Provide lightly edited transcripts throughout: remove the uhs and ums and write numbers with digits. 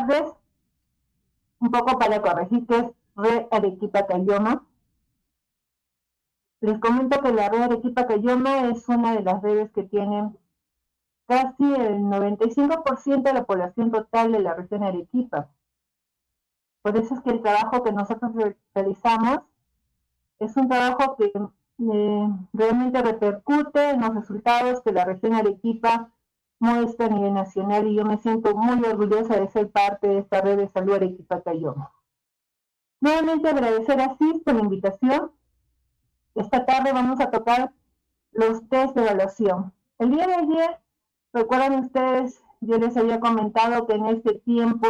tardes. Un poco para corregir que es Red Arequipa Caylloma. Les comento que la Red Arequipa Caylloma es una de las redes que tienen casi el 95% de la población total de la región de Arequipa. Por eso es que el trabajo que nosotros realizamos es un trabajo que realmente repercute en los resultados que la región de Arequipa muestra a nivel nacional, y yo me siento muy orgullosa de ser parte de esta red de salud Arequipa Caylloma. Nuevamente agradecer a CIS por la invitación. Esta tarde vamos a tocar los test de evaluación. El día de ayer, recuerdan ustedes, yo les había comentado que en este tiempo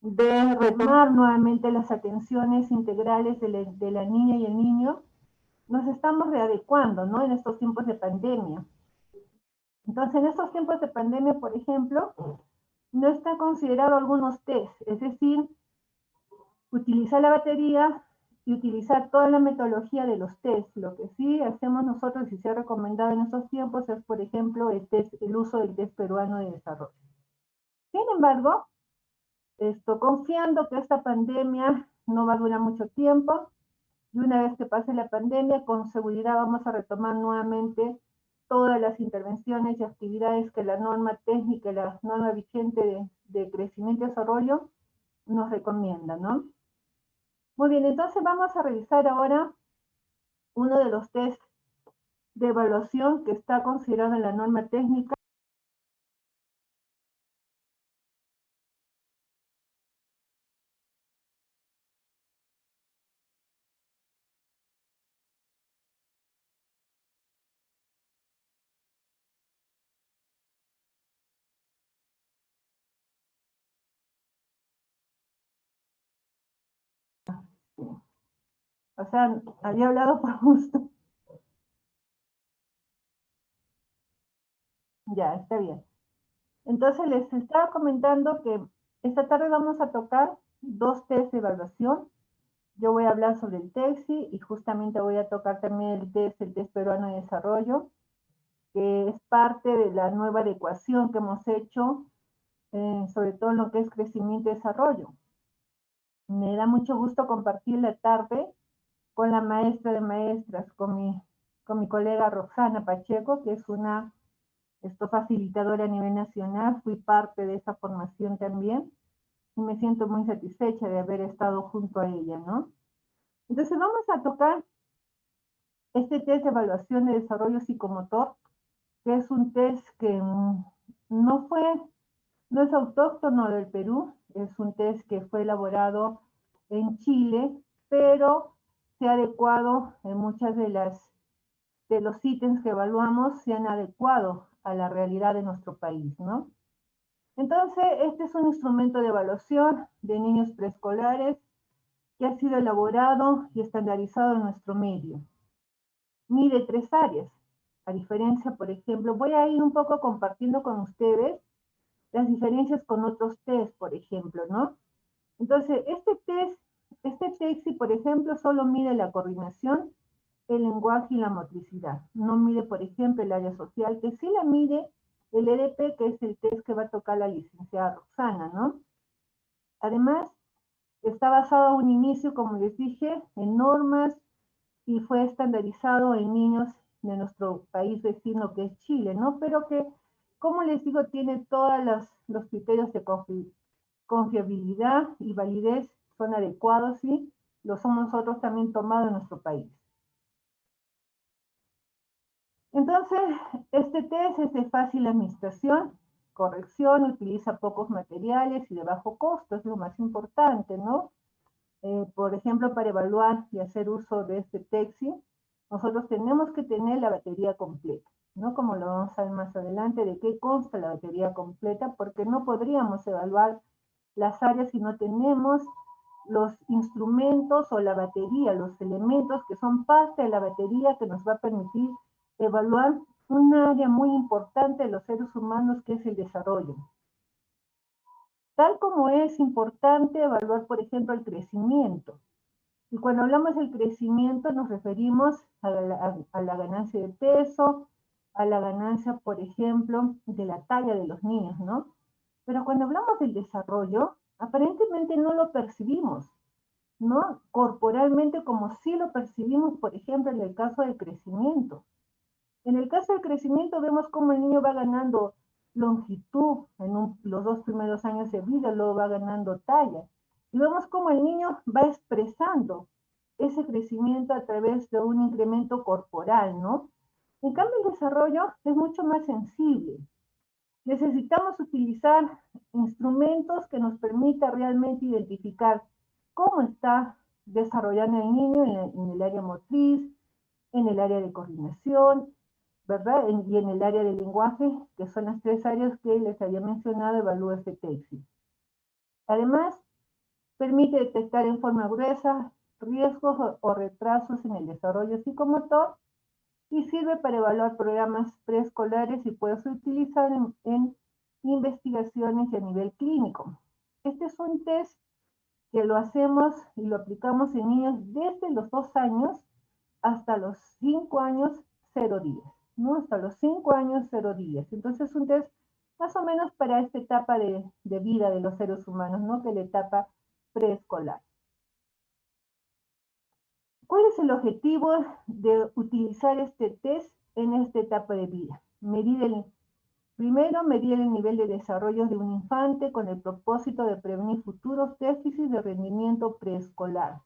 de retomar nuevamente las atenciones integrales de la niña y el niño, nos estamos readecuando, ¿no? En estos tiempos de pandemia. Entonces, en estos tiempos de pandemia, por ejemplo, no está considerado algunos test, es decir, utilizar la batería y utilizar toda la metodología de los test. Lo que sí hacemos nosotros y se ha recomendado en estos tiempos es, por ejemplo, el uso del test peruano de desarrollo. Sin embargo, confiando que esta pandemia no va a durar mucho tiempo, y una vez que pase la pandemia, con seguridad vamos a retomar nuevamente todas las intervenciones y actividades que la norma técnica, la norma vigente de crecimiento y desarrollo nos recomienda, ¿no? Muy bien, entonces vamos a revisar ahora uno de los test de evaluación que está considerado en la norma técnica. O sea, había hablado por gusto. Ya, está bien. Entonces les estaba comentando que esta tarde vamos a tocar dos test de evaluación. Yo voy a hablar sobre el TEXI y justamente voy a tocar también el test peruano de desarrollo, que es parte de la nueva adecuación que hemos hecho, sobre todo en lo que es crecimiento y desarrollo. Me da mucho gusto compartir la tarde con la maestra de maestras, con mi colega Roxana Pacheco, que es una facilitadora a nivel nacional. Fui parte de esa formación también y me siento muy satisfecha de haber estado junto a ella, ¿no? Entonces vamos a tocar este test de evaluación de desarrollo psicomotor, que es un test que no no es autóctono del Perú, es un test que fue elaborado en Chile, pero se ha adecuado en muchas de los ítems que evaluamos, se han adecuado a la realidad de nuestro país, ¿no? Entonces, este es un instrumento de evaluación de niños preescolares que ha sido elaborado y estandarizado en nuestro medio. Mide 3 áreas. A diferencia, por ejemplo, voy a ir un poco compartiendo con ustedes las diferencias con otros test, por ejemplo, ¿no? Entonces, este TEXI, por ejemplo, solo mide la coordinación, el lenguaje y la motricidad. No mide, por ejemplo, el área social, que sí la mide el EDP, que es el test que va a tocar la licenciada Roxana, ¿no? Además, está basado a un inicio, como les dije, en normas y fue estandarizado en niños de nuestro país vecino, que es Chile, ¿no? Pero que, como les digo, tiene todos los criterios de confiabilidad y validez, son adecuados y lo somos nosotros también tomados en nuestro país. Entonces, este test es de fácil administración, corrección, utiliza pocos materiales y de bajo costo, es lo más importante, ¿no? Por ejemplo, para evaluar y hacer uso de este TEXI, nosotros tenemos que tener la batería completa, ¿no? Como lo vamos a ver más adelante, de qué consta la batería completa, porque no podríamos evaluar las áreas si no tenemos los instrumentos o la batería, los elementos que son parte de la batería que nos va a permitir evaluar un área muy importante de los seres humanos, que es el desarrollo. Tal como es importante evaluar, por ejemplo, el crecimiento. Y cuando hablamos del crecimiento nos referimos a la ganancia de peso, a la ganancia, por ejemplo, de la talla de los niños, ¿no? Pero cuando hablamos del desarrollo, aparentemente no lo percibimos, ¿no? Corporalmente como sí lo percibimos, por ejemplo, en el caso del crecimiento. En el caso del crecimiento vemos cómo el niño va ganando longitud en los 2 primeros años de vida, luego va ganando talla. Y vemos cómo el niño va expresando ese crecimiento a través de un incremento corporal, ¿no? En cambio, el desarrollo es mucho más sensible. Necesitamos utilizar instrumentos que nos permita realmente identificar cómo está desarrollando el niño en el área motriz, en el área de coordinación, ¿verdad? Y en el área del lenguaje, que son las 3 áreas que les había mencionado, evalúa este TEXI. Además, permite detectar en forma gruesa riesgos o retrasos en el desarrollo psicomotor y sirve para evaluar programas preescolares y puede ser utilizado en investigaciones y a nivel clínico. Este es un test que lo hacemos y lo aplicamos en niños desde los 2 años hasta los 5 años, 0 días, ¿no? Hasta los 5 años, 0 días. Entonces es un test más o menos para esta etapa de vida de los seres humanos, ¿no? Que es la etapa preescolar. ¿Cuál es el objetivo de utilizar este test en esta etapa de vida? Primero, medir el nivel de desarrollo de un infante con el propósito de prevenir futuros déficits de rendimiento preescolar.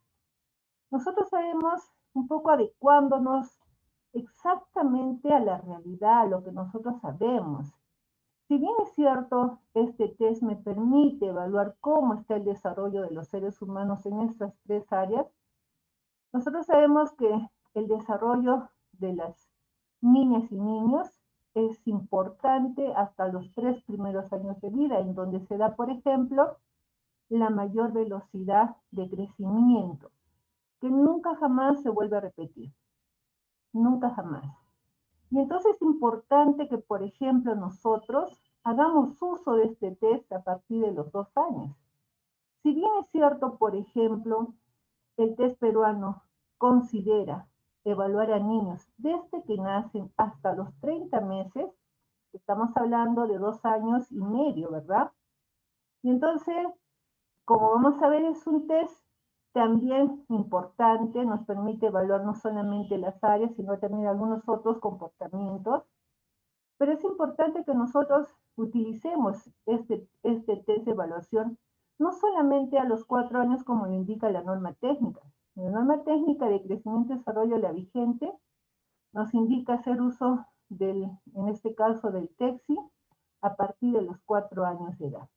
Nosotros sabemos un poco adecuándonos exactamente a la realidad, a lo que nosotros sabemos. Si bien es cierto, este test me permite evaluar cómo está el desarrollo de los seres humanos en estas 3 áreas, nosotros sabemos que el desarrollo de las niñas y niños es importante hasta los 3 primeros años de vida, en donde se da, por ejemplo, la mayor velocidad de crecimiento, que nunca jamás se vuelve a repetir, nunca jamás. Y entonces es importante que, por ejemplo, nosotros hagamos uso de este test a partir de los 2 años. Si bien es cierto, por ejemplo, el test peruano considera evaluar a niños desde que nacen hasta los 30 meses, estamos hablando de 2 años y medio, ¿verdad? Y entonces, como vamos a ver, es un test también importante, nos permite evaluar no solamente las áreas, sino también algunos otros comportamientos. Pero es importante que nosotros utilicemos este test de evaluación no solamente a los 4 años como lo indica la norma técnica. La norma técnica de crecimiento y desarrollo, la vigente, nos indica hacer uso en este caso del TEXI, a partir de los 4 años de edad.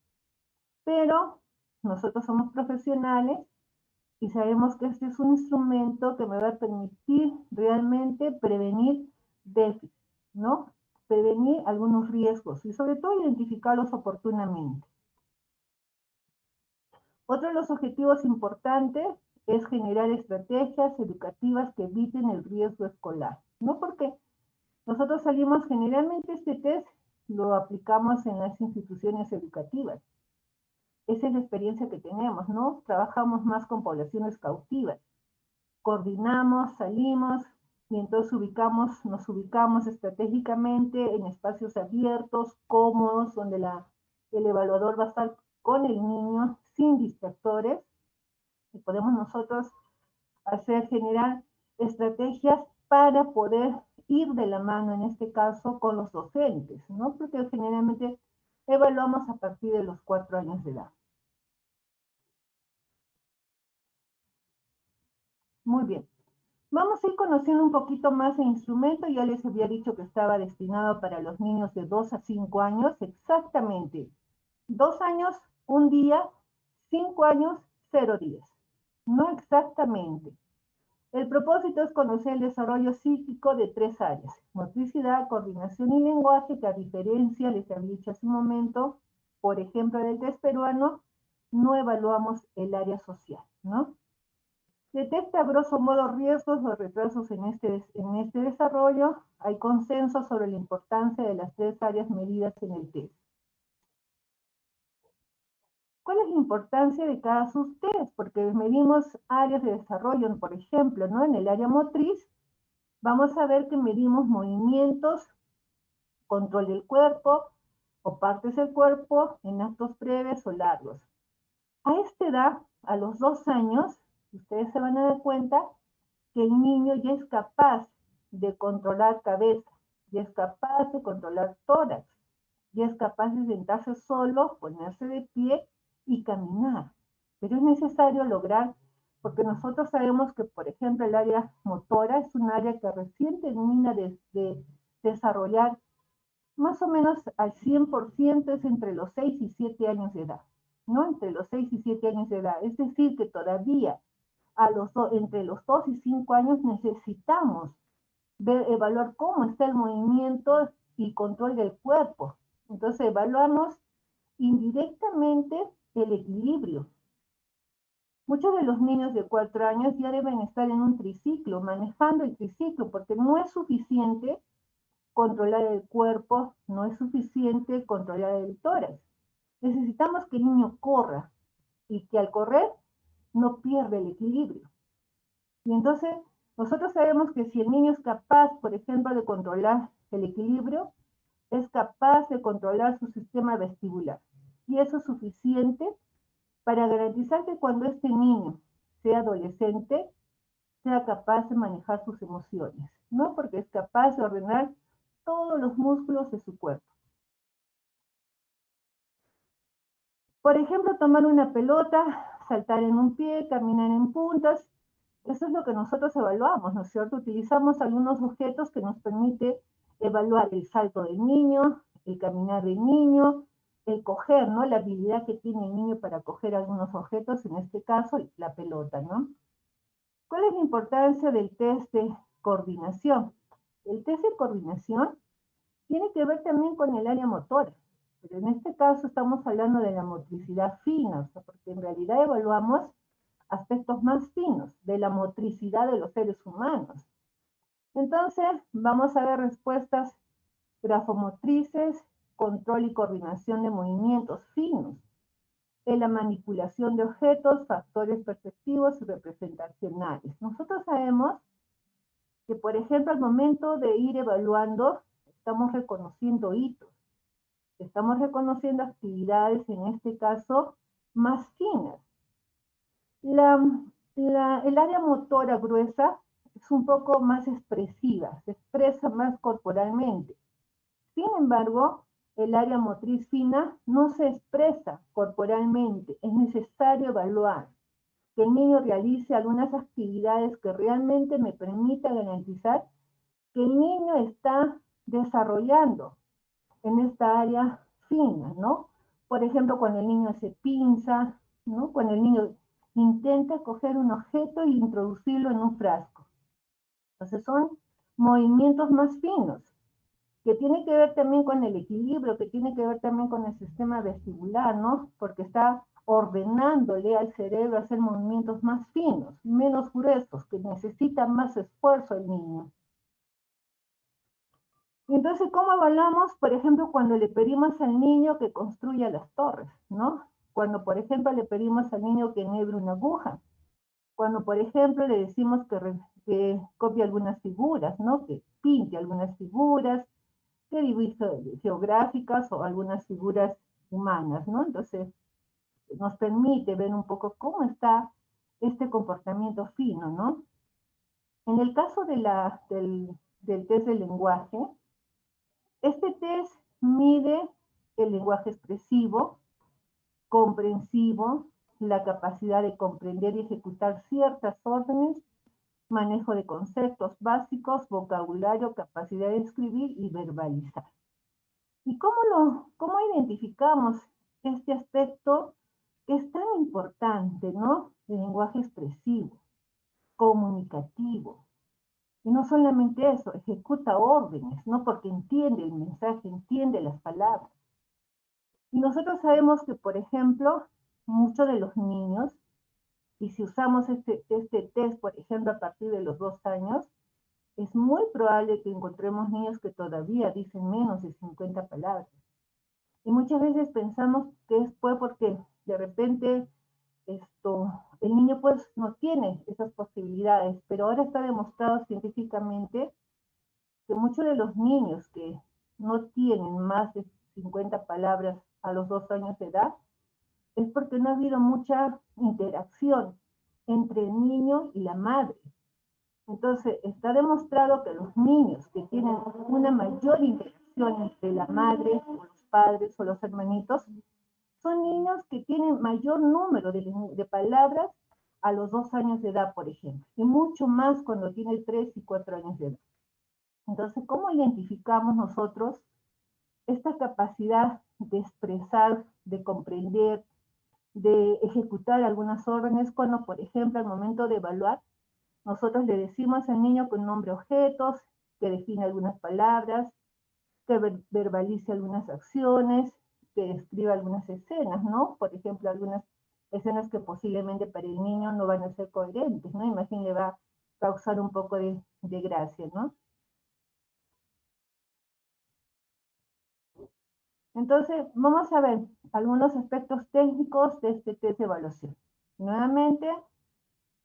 Pero nosotros somos profesionales y sabemos que este es un instrumento que me va a permitir realmente prevenir déficits, ¿no? Prevenir algunos riesgos y sobre todo identificarlos oportunamente. Otro de los objetivos importantes es generar estrategias educativas que eviten el riesgo escolar, ¿no? Porque nosotros salimos generalmente este test lo aplicamos en las instituciones educativas. Esa es la experiencia que tenemos, ¿no? Trabajamos más con poblaciones cautivas. Coordinamos, salimos y entonces nos ubicamos estratégicamente en espacios abiertos, cómodos, donde el evaluador va a estar con el niño sin distractores y podemos nosotros generar estrategias para poder ir de la mano, en este caso, con los docentes, ¿no? Porque generalmente evaluamos a partir de los 4 años de edad. Muy bien. Vamos a ir conociendo un poquito más el instrumento. Ya les había dicho que estaba destinado para los niños de 2 a 5 años. Exactamente. 2 años, 1 día. 5 años, 0 días. No exactamente. El propósito es conocer el desarrollo psíquico de 3 áreas. Motricidad, coordinación y lenguaje, que a diferencia, les había dicho hace un momento, por ejemplo, del test peruano, no evaluamos el área social, ¿no? Detecta a grosso modo riesgos o retrasos en este desarrollo. Hay consenso sobre la importancia de las 3 áreas medidas en el test. ¿Cuál es la importancia de cada test? Porque medimos áreas de desarrollo, por ejemplo, ¿no? En el área motriz, vamos a ver que medimos movimientos, control del cuerpo o partes del cuerpo en actos breves o largos. A esta edad, a los 2 años, ustedes se van a dar cuenta que el niño ya es capaz de controlar cabeza, ya es capaz de controlar tórax, ya es capaz de sentarse solo, ponerse de pie y caminar. Pero es necesario lograr, porque nosotros sabemos que, por ejemplo, el área motora es un área que recién termina de desarrollar más o menos al 100% es entre los 6 y 7 años de edad, ¿no? Entre los 6 y 7 años de edad. Es decir, que todavía entre los 2 y 5 años necesitamos evaluar cómo está el movimiento y control del cuerpo. Entonces evaluamos indirectamente el equilibrio. Muchos de los niños de 4 años ya deben estar en un triciclo, manejando el triciclo, porque no es suficiente controlar el cuerpo, no es suficiente controlar el tórax. Necesitamos que el niño corra y que al correr no pierda el equilibrio. Y entonces nosotros sabemos que si el niño es capaz, por ejemplo, de controlar el equilibrio, es capaz de controlar su sistema vestibular. Y eso es suficiente para garantizar que cuando este niño sea adolescente, sea capaz de manejar sus emociones, ¿no? Porque es capaz de ordenar todos los músculos de su cuerpo. Por ejemplo, tomar una pelota, saltar en un pie, caminar en puntas. Eso es lo que nosotros evaluamos, ¿no es cierto? Utilizamos algunos objetos que nos permite evaluar el salto del niño, el caminar del niño, el coger, ¿no? La habilidad que tiene el niño para coger algunos objetos, en este caso la pelota, ¿no? ¿Cuál es la importancia del test de coordinación? El test de coordinación tiene que ver también con el área motora, pero en este caso estamos hablando de la motricidad fina, o sea, porque en realidad evaluamos aspectos más finos de la motricidad de los seres humanos. Entonces, vamos a ver respuestas grafomotrices, control y coordinación de movimientos finos, en la manipulación de objetos, factores perceptivos y representacionales. Nosotros sabemos que, por ejemplo, al momento de ir evaluando, estamos reconociendo hitos, estamos reconociendo actividades, en este caso, más finas. El área motora gruesa es un poco más expresiva, se expresa más corporalmente. Sin embargo, el área motriz fina no se expresa corporalmente. Es necesario evaluar que el niño realice algunas actividades que realmente me permitan garantizar que el niño está desarrollando en esta área fina, ¿no? Por ejemplo, cuando el niño se pinza, ¿no? Cuando el niño intenta coger un objeto e introducirlo en un frasco. Entonces son movimientos más finos, que tiene que ver también con el equilibrio, que tiene que ver también con el sistema vestibular, ¿no? Porque está ordenándole al cerebro a hacer movimientos más finos, menos gruesos, que necesitan más esfuerzo el niño. Entonces, ¿cómo evaluamos, por ejemplo, cuando le pedimos al niño que construya las torres, ¿no? Cuando, por ejemplo, le pedimos al niño que enhebre una aguja. Cuando, por ejemplo, le decimos que copie algunas figuras, ¿no? Que pinte algunas figuras, que dibuje geográficas o algunas figuras humanas, ¿no? Entonces, nos permite ver un poco cómo está este comportamiento fino, ¿no? En el caso del test del lenguaje, este test mide el lenguaje expresivo, comprensivo, la capacidad de comprender y ejecutar ciertas órdenes, manejo de conceptos básicos, vocabulario, capacidad de escribir y verbalizar. ¿Y cómo identificamos este aspecto que es tan importante, ¿no? El lenguaje expresivo, comunicativo. Y no solamente eso, ejecuta órdenes, ¿no? Porque entiende el mensaje, entiende las palabras. Y nosotros sabemos que, por ejemplo, muchos de los niños, y si usamos este test, por ejemplo, a partir de los 2 años, es muy probable que encontremos niños que todavía dicen menos de 50 palabras. Y muchas veces pensamos que fue porque de repente el niño pues no tiene esas posibilidades, pero ahora está demostrado científicamente que muchos de los niños que no tienen más de 50 palabras a los 2 años de edad es porque no ha habido mucha interacción entre el niño y la madre. Entonces, está demostrado que los niños que tienen una mayor interacción entre la madre o los padres o los hermanitos, son niños que tienen mayor número de palabras a los 2 años de edad, por ejemplo, y mucho más cuando tiene 3 y 4 años de edad. Entonces, ¿cómo identificamos nosotros esta capacidad de expresar, de comprender, de ejecutar algunas órdenes cuando, por ejemplo, al momento de evaluar, nosotros le decimos al niño con nombre objetos, que define algunas palabras, que verbalice algunas acciones, que describa algunas escenas, ¿no? Por ejemplo, algunas escenas que posiblemente para el niño no van a ser coherentes, ¿no? Imagínate, le va a causar un poco de gracia, ¿no? Entonces, vamos a ver algunos aspectos técnicos de este test de evaluación. Nuevamente,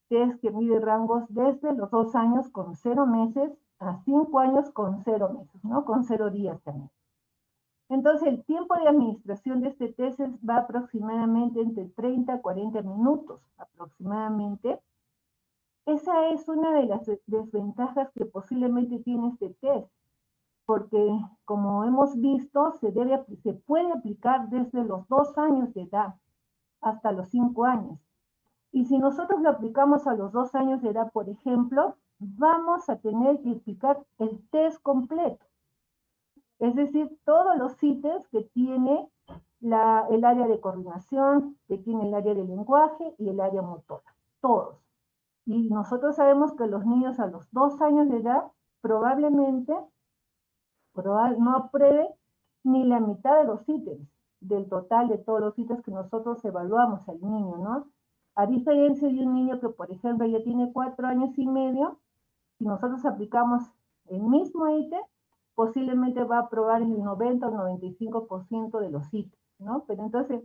test que mide rangos desde los 2 años con 0 meses a 5 años con 0 meses, ¿no? Con 0 días también. Entonces, el tiempo de administración de este test va aproximadamente entre 30 a 40 minutos aproximadamente. Esa es una de las desventajas que posiblemente tiene este test, porque como hemos visto, se puede aplicar desde los 2 años de edad hasta los 5 años. Y si nosotros lo aplicamos a los 2 años de edad, por ejemplo, vamos a tener que aplicar el test completo. Es decir, todos los ítems que tiene el área de coordinación, que tiene el área de lenguaje y el área motora. Todos. Y nosotros sabemos que los niños a los 2 años de edad probablemente no apruebe ni la mitad de los ítems del total de todos los ítems que nosotros evaluamos al niño, ¿no? A diferencia de un niño que, por ejemplo, ya tiene 4 años y medio, si nosotros aplicamos el mismo ítem, posiblemente va a aprobar el 90 o 95% de los ítems, ¿no? Pero entonces,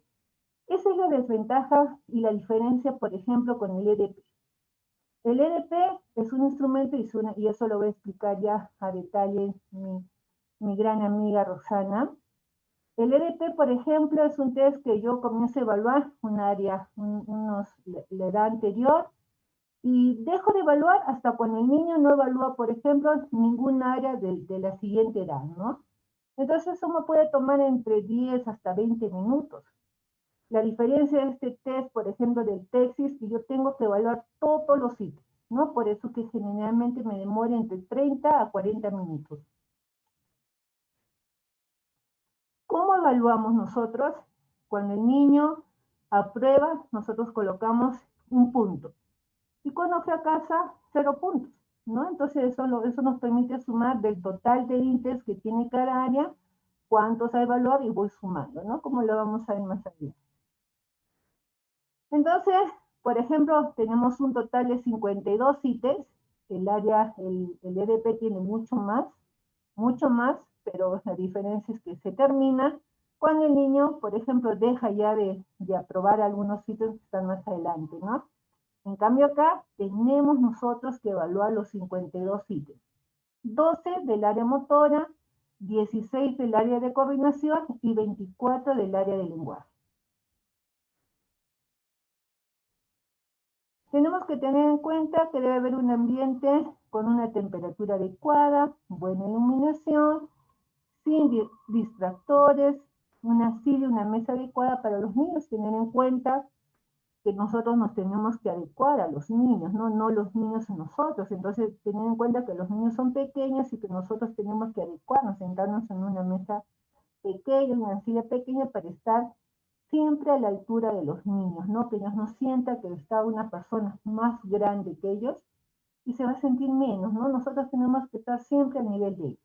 esa es la desventaja y la diferencia, por ejemplo, con el EDP. El EDP es un instrumento, y eso lo voy a explicar ya a detalle mi gran amiga Roxana. El EDP, por ejemplo, es un test que yo comienzo a evaluar un área, la edad anterior, y dejo de evaluar hasta cuando el niño no evalúa, por ejemplo, ningún área de la siguiente edad, ¿no? Entonces eso me puede tomar entre 10 hasta 20 minutos. La diferencia de este test, por ejemplo, del TEXIS, que yo tengo que evaluar todos los sitios, ¿no? Por eso que generalmente me demora entre 30 a 40 minutos. ¿Cómo evaluamos nosotros? Cuando el niño aprueba, nosotros colocamos un punto. Y cuando fracasa, 0 puntos, ¿no? Entonces eso nos permite sumar del total de índices que tiene cada área, cuántos a evaluar y voy sumando, ¿no? Como lo vamos a ver más adelante. Entonces, por ejemplo, tenemos un total de 52 ítems. El EDP tiene mucho más, pero la diferencia es que se termina cuando el niño, por ejemplo, deja ya de aprobar algunos ítems que están más adelante, ¿no? En cambio acá tenemos nosotros que evaluar los 52 ítems. 12 del área motora, 16 del área de coordinación y 24 del área de lenguaje. Tenemos que tener en cuenta que debe haber un ambiente con una temperatura adecuada, buena iluminación, sin distractores, una silla y una mesa adecuada para los niños. Tener en cuenta que nosotros nos tenemos que adecuar a los niños, no los niños a nosotros. Entonces, tener en cuenta que los niños son pequeños y que nosotros tenemos que adecuarnos, sentarnos en una mesa pequeña, una silla pequeña para estar siempre a la altura de los niños, ¿no? Que ellos no sientan que está una persona más grande que ellos y se va a sentir menos, ¿no? Nosotros tenemos que estar siempre a nivel de ellos.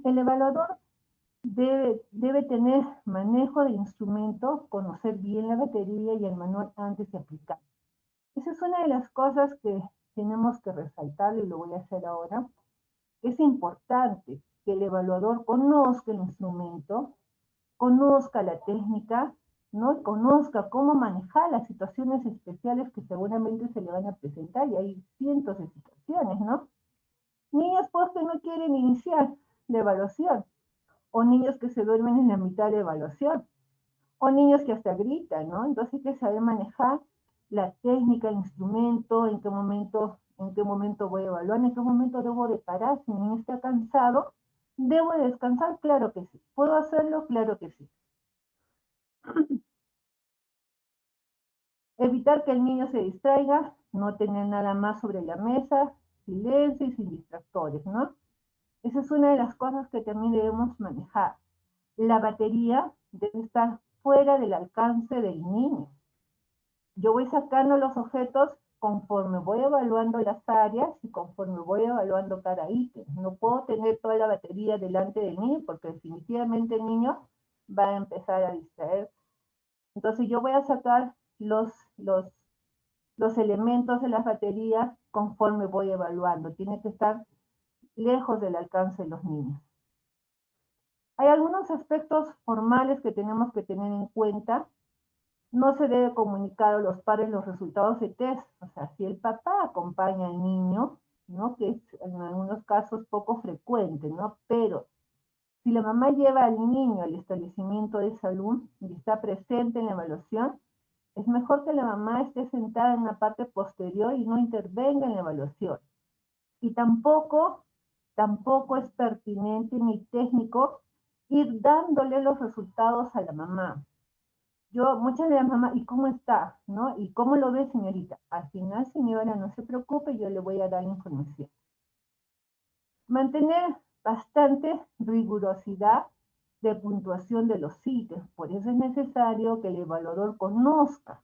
El evaluador debe tener manejo de instrumento, conocer bien la batería y el manual antes de aplicar. Esa es una de las cosas que tenemos que resaltar y lo voy a hacer ahora. Es importante que el evaluador conozca el instrumento, conozca la técnica, ¿no? Conozca cómo manejar las situaciones especiales que seguramente se le van a presentar, y hay cientos de situaciones, ¿no? Niños pues que no quieren iniciar la evaluación, o niños que se duermen en la mitad de evaluación, O niños que hasta gritan, ¿no? Entonces hay que saber manejar la técnica, el instrumento, en qué momento voy a evaluar, en qué momento debo de parar. Si mi niño está cansado, ¿debo de descansar? Claro que sí. ¿Puedo hacerlo? Claro que sí. Evitar que el niño se distraiga, no tener nada más sobre la mesa, silencio y sin distractores, ¿no? Esa es una de las cosas que también debemos manejar. La batería debe estar fuera del alcance del niño. Yo voy sacando los objetos conforme voy evaluando las áreas y conforme voy evaluando cada ítem. No puedo tener toda la batería delante del niño porque definitivamente el niño va a empezar a distraerse. Entonces yo voy a sacar los, los elementos de las baterías conforme voy evaluando. Tiene que estar lejos del alcance de los niños. Hay algunos aspectos formales que tenemos que tener en cuenta. No se debe comunicar a los padres los resultados de test. O sea, si el papá acompaña al niño, ¿no? Que es en algunos casos poco frecuente, ¿no? Pero si la mamá lleva al niño al establecimiento de salud y está presente en la evaluación, es mejor que la mamá esté sentada en la parte posterior y no intervenga en la evaluación. Y tampoco es pertinente ni técnico ir dándole los resultados a la mamá. Muchas de las mamás, ¿y cómo está? ¿No? ¿Y cómo lo ve, señorita? Al final, señora, no se preocupe, yo le voy a dar información. Mantener bastante rigurosidad de puntuación de los sitios. Por eso es necesario que el evaluador conozca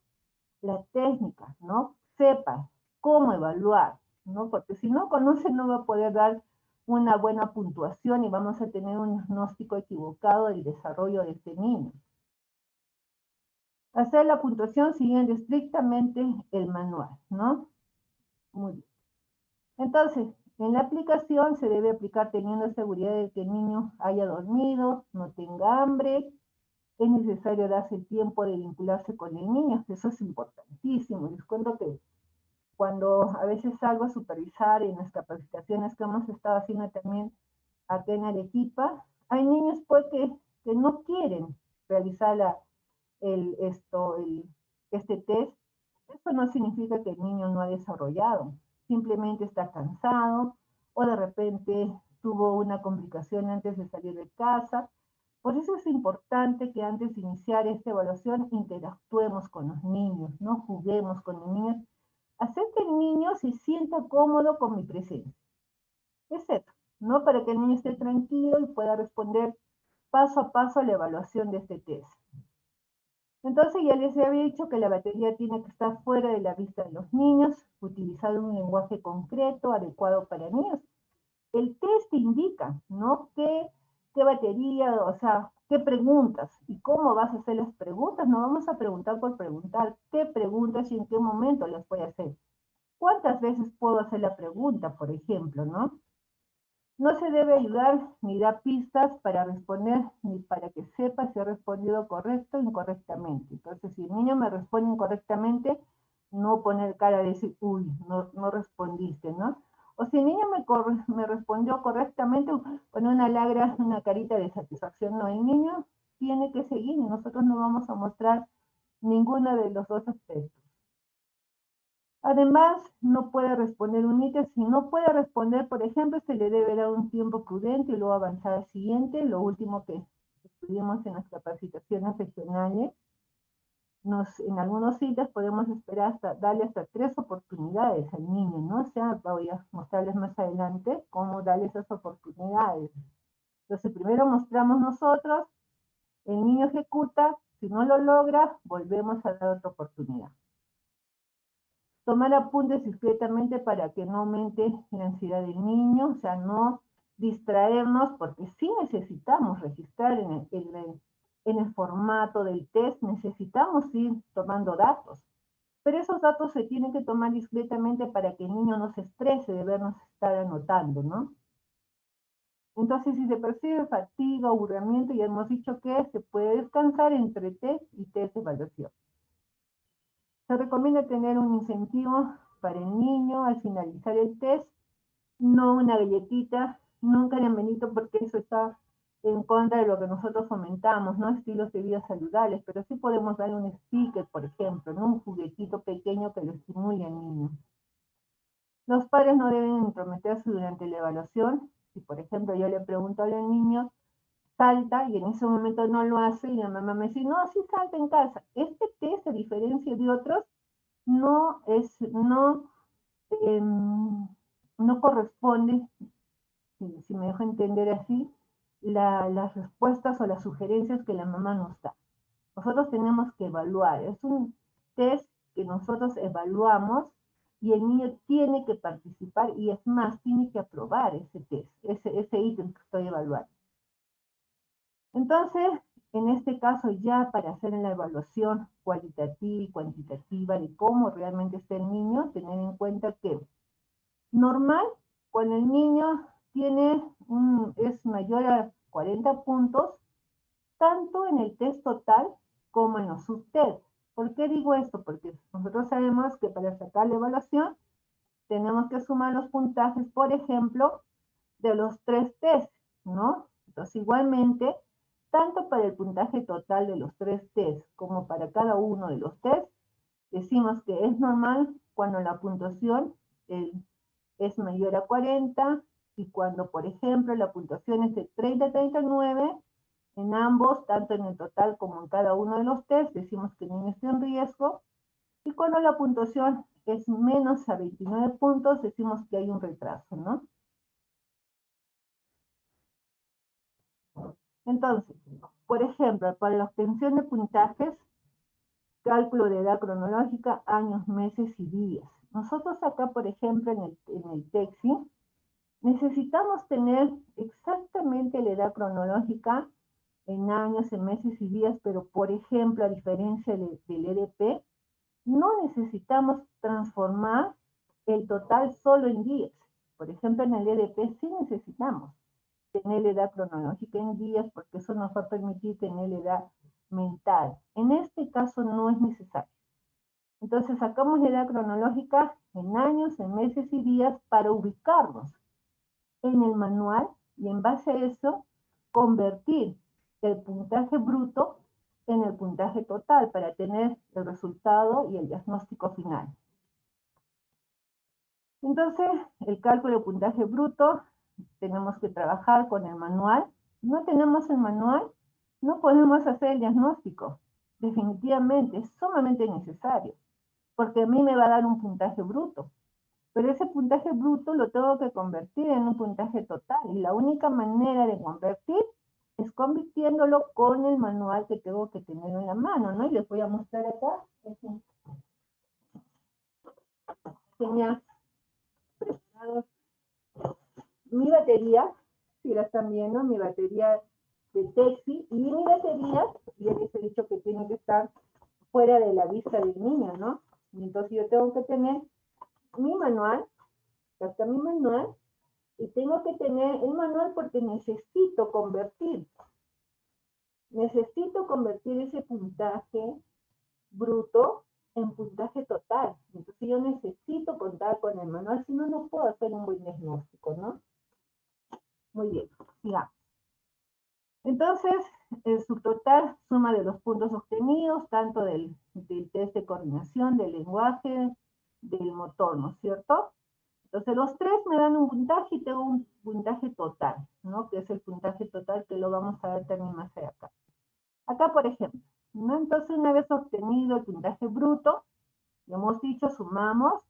la técnica, ¿no? Sepa cómo evaluar, ¿no? Porque si no conoce, no va a poder dar una buena puntuación y vamos a tener un diagnóstico equivocado del desarrollo de este niño. Hacer la puntuación siguiendo estrictamente el manual, ¿no? Muy bien. Entonces, en la aplicación se debe aplicar teniendo seguridad de que el niño haya dormido, no tenga hambre. Es necesario darse el tiempo de vincularse con el niño, eso es importantísimo. Les cuento que cuando a veces salgo a supervisar en las capacitaciones que hemos estado haciendo también acá en Arequipa, hay niños pues que no quieren realizar el, esto, el, este test. Esto no significa que el niño no ha desarrollado, simplemente está cansado o de repente tuvo una complicación antes de salir de casa. Por eso es importante que antes de iniciar esta evaluación interactuemos con los niños, no juguemos con los niños, hacer que el niño se sienta cómodo con mi presencia. Es eso, ¿no? Para que el niño esté tranquilo y pueda responder paso a paso a la evaluación de este test. Entonces ya les había dicho que la batería tiene que estar fuera de la vista de los niños, utilizar un lenguaje concreto, adecuado para niños. El test indica, ¿no? ¿Qué batería, o sea, qué preguntas y cómo vas a hacer las preguntas? No vamos a preguntar por preguntar, qué preguntas y en qué momento las voy a hacer. ¿Cuántas veces puedo hacer la pregunta, por ejemplo, no? No se debe ayudar ni dar pistas para responder ni para que sepa si ha respondido correcto o incorrectamente. Entonces, si el niño me responde incorrectamente, no poner cara de decir, uy, no respondiste, ¿no? O si el niño me respondió correctamente, poner una carita de satisfacción. No, el niño tiene que seguir y nosotros no vamos a mostrar ninguno de los dos aspectos. Además, no puede responder un ítem. Si no puede responder, por ejemplo, se le debe dar un tiempo prudente y luego avanzar al siguiente. Lo último que estudiamos en las capacitaciones regionales, en algunos sitios podemos esperar darle hasta 3 oportunidades al niño, ¿no? O sea, voy a mostrarles más adelante cómo darle esas oportunidades. Entonces, primero mostramos nosotros, el niño ejecuta, si no lo logra, volvemos a dar otra oportunidad. Tomar apuntes discretamente para que no aumente la ansiedad del niño, o sea, no distraernos, porque sí necesitamos registrar en el formato del test, necesitamos ir tomando datos, pero esos datos se tienen que tomar discretamente para que el niño no se estrese de vernos estar anotando, ¿no? Entonces, si se percibe fatiga, aburrimiento, ya hemos dicho que se puede descansar entre test y test de evaluación. Se recomienda tener un incentivo para el niño al finalizar el test, no una galletita, no un caramelito porque eso está en contra de lo que nosotros fomentamos, ¿no? Estilos de vida saludables, pero sí podemos dar un sticker, por ejemplo, ¿no? Un juguetito pequeño que lo estimule al niño. Los padres no deben intrometerse durante la evaluación. Si, por ejemplo, yo le pregunto al niño, salta, y en ese momento no lo hace, y la mamá me dice, no, sí salta en casa. Este test, a diferencia de otros, no es, no corresponde, si me dejo entender así, las respuestas o las sugerencias que la mamá nos da. Nosotros tenemos que evaluar. Es un test que nosotros evaluamos y el niño tiene que participar y es más, tiene que aprobar ese test, ese ítem que estoy evaluando. Entonces, en este caso ya para hacer la evaluación cualitativa y cuantitativa de cómo realmente está el niño, tener en cuenta que normal, cuando el niño es mayor a 40 puntos, tanto en el test total como en los subtest. ¿Por qué digo esto? Porque nosotros sabemos que para sacar la evaluación tenemos que sumar los puntajes, por ejemplo, de los 3 test, ¿no? Entonces, igualmente, tanto para el puntaje total de los 3 test como para cada uno de los test, decimos que es normal cuando la puntuación es mayor a 40 y cuando, por ejemplo, la puntuación es de 30 a 39, en ambos, tanto en el total como en cada uno de los test, decimos que el niño está en riesgo. Y cuando la puntuación es menos a 29 puntos, decimos que hay un retraso, ¿no? Entonces, por ejemplo, para la obtención de puntajes, cálculo de edad cronológica, años, meses y días. Nosotros acá, por ejemplo, en el TEXI, necesitamos tener exactamente la edad cronológica en años, en meses y días, pero por ejemplo, a diferencia del EDP, no necesitamos transformar el total solo en días. Por ejemplo, en el EDP sí necesitamos tener la edad cronológica en días porque eso nos va a permitir tener la edad mental. En este caso no es necesario. Entonces sacamos la edad cronológica en años, en meses y días para ubicarnos en el manual y en base a eso convertir el puntaje bruto en el puntaje total para tener el resultado y el diagnóstico final. Entonces, el cálculo de puntaje bruto, tenemos que trabajar con el manual. No tenemos el manual, no podemos hacer el diagnóstico. Definitivamente, es sumamente necesario, porque a mí me va a dar un puntaje bruto. Pero ese puntaje bruto lo tengo que convertir en un puntaje total. Y la única manera de convertir es convirtiéndolo con el manual que tengo que tener en la mano, ¿no? Y les voy a mostrar acá. Tenía preparado mi batería, si la están viendo, mi batería de Texi, y mi batería, ya les he dicho que tiene que estar fuera de la vista del niño, ¿no? Y entonces yo tengo que tener mi manual, hasta mi manual, y tengo que tener el manual porque necesito convertir ese puntaje bruto en puntaje total. Entonces yo necesito contar con el manual, si no, no puedo hacer un buen diagnóstico, ¿no? Muy bien, sigamos. Entonces, el subtotal suma de los puntos obtenidos, tanto del test de coordinación, del lenguaje, del motor, ¿no es cierto? Entonces, los tres me dan un puntaje y tengo un puntaje total, ¿no? Que es el puntaje total que lo vamos a ver también más acá. Acá, por ejemplo, ¿no? Entonces, una vez obtenido el puntaje bruto, lo hemos dicho, sumamos,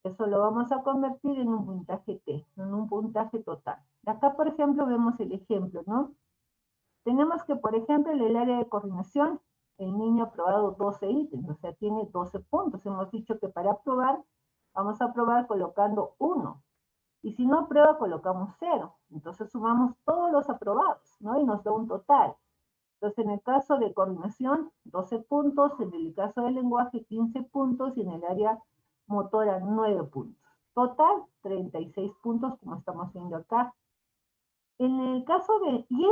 eso lo vamos a convertir en un puntaje T, en un puntaje total. Acá, por ejemplo, vemos el ejemplo, ¿no? Tenemos que, por ejemplo, en el área de coordinación, el niño ha aprobado 12 ítems, o sea, tiene 12 puntos. Hemos dicho que para aprobar, vamos a aprobar colocando 1. Y si no aprueba, colocamos 0. Entonces sumamos todos los aprobados, ¿no? Y nos da un total. Entonces, en el caso de coordinación, 12 puntos. En el caso del lenguaje, 15 puntos. Y en el área motora, 9 puntos. Total, 36 puntos, como estamos viendo acá. En el caso de, y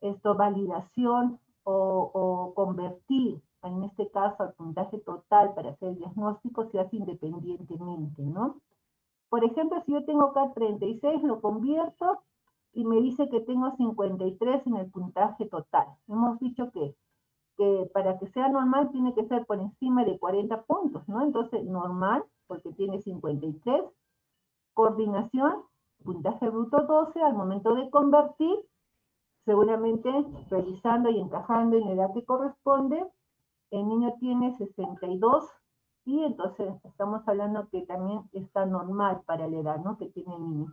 esta validación o convertir, en este caso, al puntaje total para hacer el diagnóstico se hace independientemente, ¿no? Por ejemplo, si yo tengo acá 36, lo convierto y me dice que tengo 53 en el puntaje total. Hemos dicho que para que sea normal tiene que ser por encima de 40 puntos, ¿no? Entonces, normal, porque tiene 53. Coordinación, puntaje bruto 12, al momento de convertir, seguramente revisando y encajando en la edad que corresponde, el niño tiene 62 y entonces estamos hablando que también está normal para la edad, ¿no? Que tiene el niño.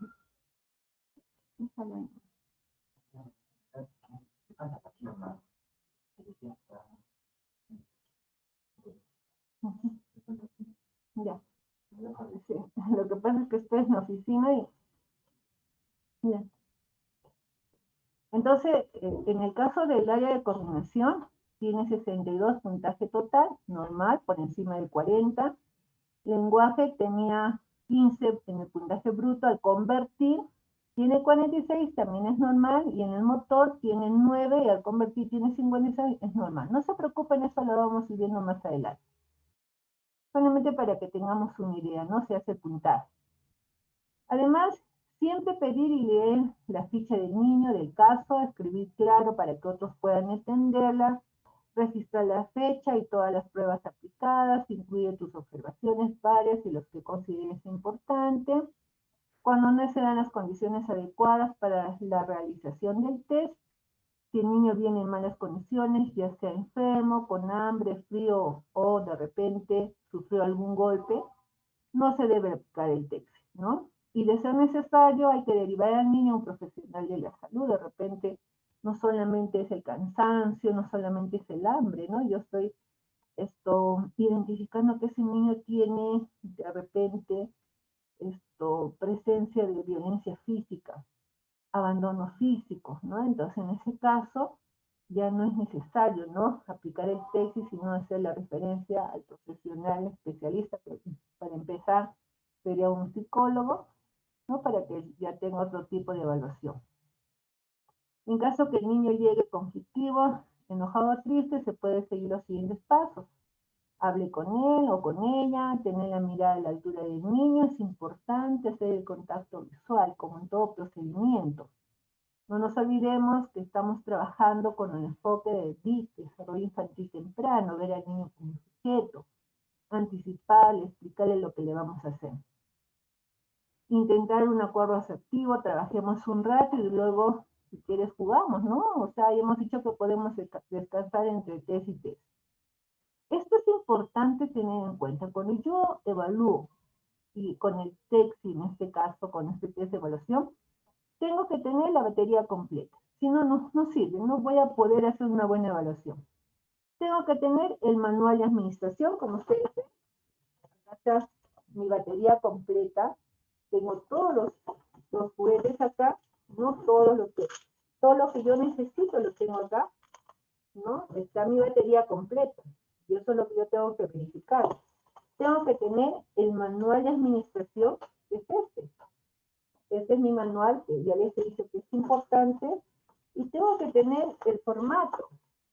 Ya. Sí. Lo que pasa es que estoy en la oficina y... Ya. Entonces, en el caso del área de coordinación, tiene 62 puntaje total, normal, por encima del 40. Lenguaje tenía 15 en el puntaje bruto, al convertir tiene 46, también es normal, y en el motor tiene 9 y al convertir tiene 56, es normal. No se preocupen, eso lo vamos a ir viendo más adelante. Solamente para que tengamos una idea, ¿no? Se hace puntaje. Además, siempre pedir y leer la ficha del niño, del caso, escribir claro para que otros puedan entenderla, registrar la fecha y todas las pruebas aplicadas, incluye tus observaciones varias y los que consideres importantes. Cuando no se dan las condiciones adecuadas para la realización del test, si el niño viene en malas condiciones, ya sea enfermo, con hambre, frío o de repente sufrió algún golpe, no se debe aplicar el test, ¿no? Y de ser necesario, hay que derivar al niño a un profesional de la salud. De repente, no solamente es el cansancio, no solamente es el hambre, ¿no? Yo estoy identificando que ese niño tiene de repente presencia de violencia física, abandono físico, ¿no? Entonces, en ese caso, ya no es necesario, ¿no? Aplicar el tesis, sino hacer la referencia al profesional especialista, que para empezar sería un psicólogo, ¿no? Para que ya tenga otro tipo de evaluación. En caso que el niño llegue conflictivo, enojado o triste, se puede seguir los siguientes pasos. Hable con él o con ella, tener la mirada a la altura del niño, es importante hacer el contacto visual, como en todo procedimiento. No nos olvidemos que estamos trabajando con el enfoque de DIC, desarrollo infantil temprano, ver al niño como sujeto, anticiparle, explicarle lo que le vamos a hacer. Intentar un acuerdo asertivo, trabajemos un rato y luego, si quieres, jugamos, ¿no? O sea, ya hemos dicho que podemos descansar entre test y test. Esto es importante tener en cuenta. Cuando yo evalúo, y con el TEXI, en este caso, con este test de evaluación, tengo que tener la batería completa. Si no, no sirve, no voy a poder hacer una buena evaluación. Tengo que tener el manual de administración, como ustedes ven. Acá está mi batería completa. Tengo todos los juguetes acá, ¿no? Todo lo que yo necesito lo tengo acá, ¿no? Está mi batería completa. Y eso es lo que yo tengo que verificar. Tengo que tener el manual de administración, que es este. Este es mi manual, que ya les he dicho que es importante. Y tengo que tener el formato,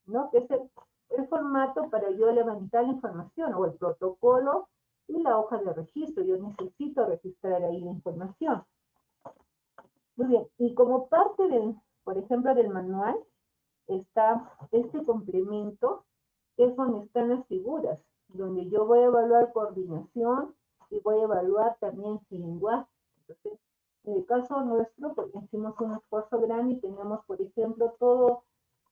¿no? Que es el formato para yo levantar la información, o el protocolo y la hoja de registro. Yo necesito registrar ahí la información. Muy bien, y como parte del, por ejemplo, del manual, está este complemento, que es donde están las figuras, donde yo voy a evaluar coordinación y voy a evaluar también lenguaje. Entonces, en el caso nuestro, porque hicimos un esfuerzo grande y tenemos, por ejemplo, todo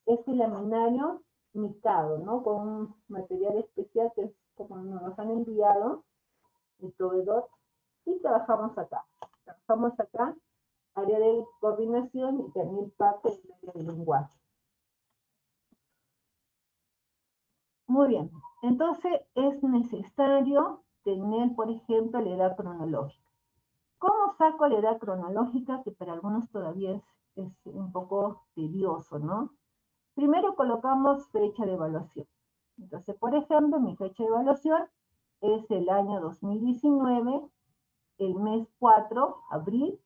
este laminario micado, ¿no? Con un material especial que es como nos han enviado el proveedor, y trabajamos acá. Trabajamos acá, área de coordinación y también parte del área de lenguaje. Muy bien, entonces es necesario tener, por ejemplo, la edad cronológica. ¿Cómo saco la edad cronológica? Que para algunos todavía es un poco tedioso, ¿no? Primero colocamos fecha de evaluación. Entonces, por ejemplo, mi fecha de evaluación es el año 2019, el mes 4, abril,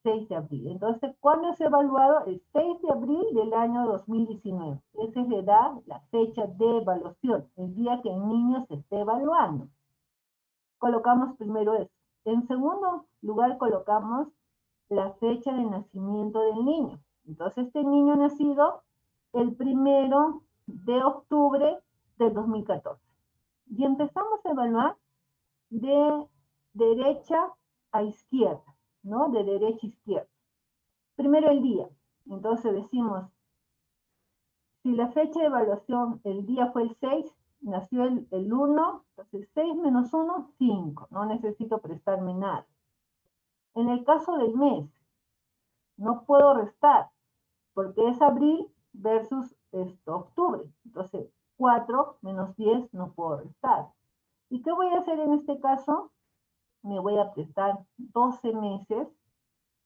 6 de abril. Entonces, ¿cuándo es evaluado? El 6 de abril del año 2019. Esa es la edad, la fecha de evaluación, el día que el niño se esté evaluando. Colocamos primero eso. En segundo lugar colocamos la fecha de nacimiento del niño. Entonces, este niño nacido el 1 de octubre del 2014. Y empezamos a evaluar de derecha a izquierda, ¿no? De derecha a izquierda. Primero el día. Entonces decimos, si la fecha de evaluación, el día fue el 6, nació el 1, entonces 6 menos 1, 5. No necesito prestarme nada. En el caso del mes, no puedo restar, porque es abril versus octubre. Entonces, 4 menos 10 no puedo restar. ¿Y qué voy a hacer en este caso? Me voy a prestar 12 meses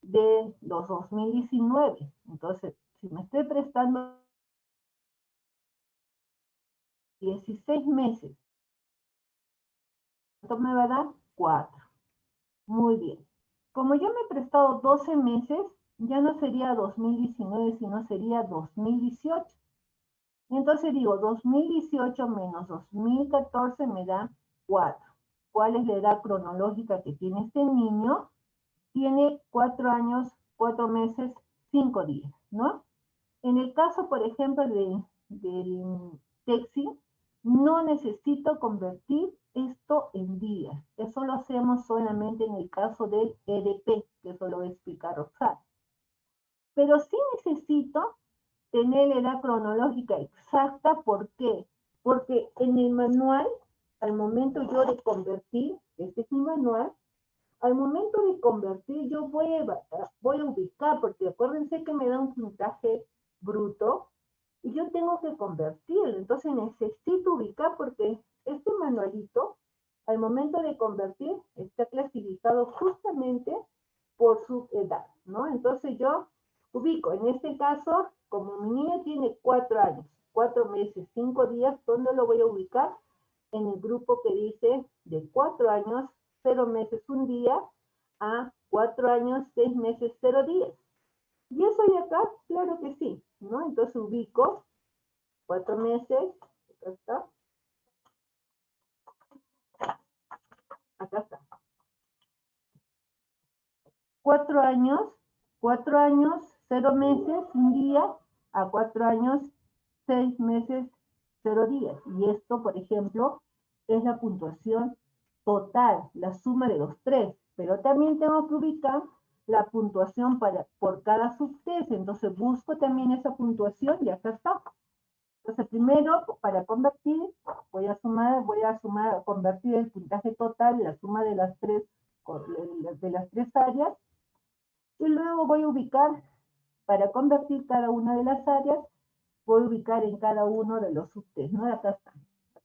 de los 2019. Entonces, si me estoy prestando 16 meses, ¿cuánto me va a dar? 4. Muy bien. Como yo me he prestado 12 meses, ya no sería 2019, sino sería 2018. Entonces digo, 2018 menos 2014 me da 4. ¿Cuál es la edad cronológica que tiene este niño? Tiene 4 años, 4 meses, 5 días, ¿no? En el caso, por ejemplo, del TEXI, no necesito convertir esto en días. Eso lo hacemos solamente en el caso del EDP, que eso lo va a explicar Roxana. Pero sí necesito tener la edad cronológica exacta. ¿Por qué? Porque en el manual, al momento yo de convertir, este es mi manual, al momento de convertir yo voy a ubicar, porque acuérdense que me da un puntaje bruto y yo tengo que convertirlo. Entonces necesito ubicar porque este manualito, al momento de convertir, está clasificado justamente por su edad, ¿no? Entonces yo ubico, en este caso, como mi niño tiene 4 años, 4 meses, 5 días, ¿dónde lo voy a ubicar? En el grupo que dice de 4 años, 0 meses, 1 día, a 4 años, 6 meses, 0 días. ¿Y eso de acá? Claro que sí, ¿no? Entonces ubico 4 meses, acá está, acá está. 4 años, 0 meses, 1 día, a 4 años, 6 meses, 0 días. Y esto, por ejemplo, es la puntuación total, la suma de los 3. Pero también tengo que ubicar la puntuación por cada subtest. Entonces busco también esa puntuación y acá está. Entonces primero, para convertir, voy a convertir el puntaje total, la suma de las tres áreas. Y luego voy a ubicar, para convertir cada una de las áreas, voy a ubicar en cada uno de los subtests, ¿no? Acá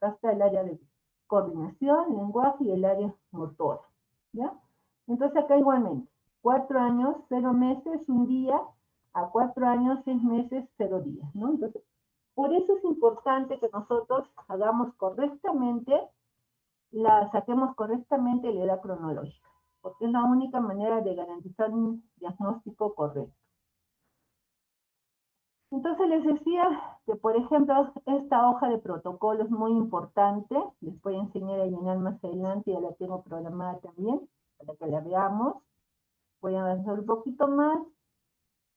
está el área de coordinación, lenguaje y el área motora, ¿ya? Entonces acá igualmente, 4 años, 0 meses, 1 día, a 4 años, 6 meses, 0 días, ¿no? Entonces, por eso es importante que nosotros hagamos correctamente, saquemos correctamente la edad cronológica, porque es la única manera de garantizar un diagnóstico correcto. Entonces les decía que, por ejemplo, esta hoja de protocolo es muy importante. Les voy a enseñar a llenar más adelante, ya la tengo programada también, para que la veamos. Voy a avanzar un poquito más.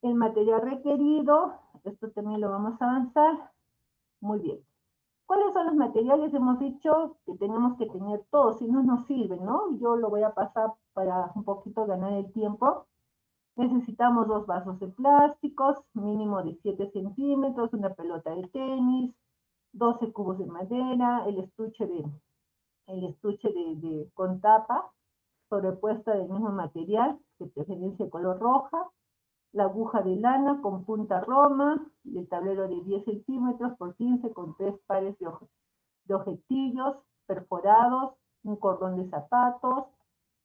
El material requerido, esto también lo vamos a avanzar. Muy bien. ¿Cuáles son los materiales? Hemos dicho que tenemos que tener todos, si no nos sirven, ¿no? Yo lo voy a pasar para un poquito ganar el tiempo. Necesitamos 2 vasos de plásticos, mínimo de 7 centímetros, una pelota de tenis, 12 cubos de madera, el estuche con tapa, sobrepuesta del mismo material, de preferencia color roja, la aguja de lana con punta roma, el tablero de 10 centímetros por 15 con 3 pares de objetillos perforados, un cordón de zapatos,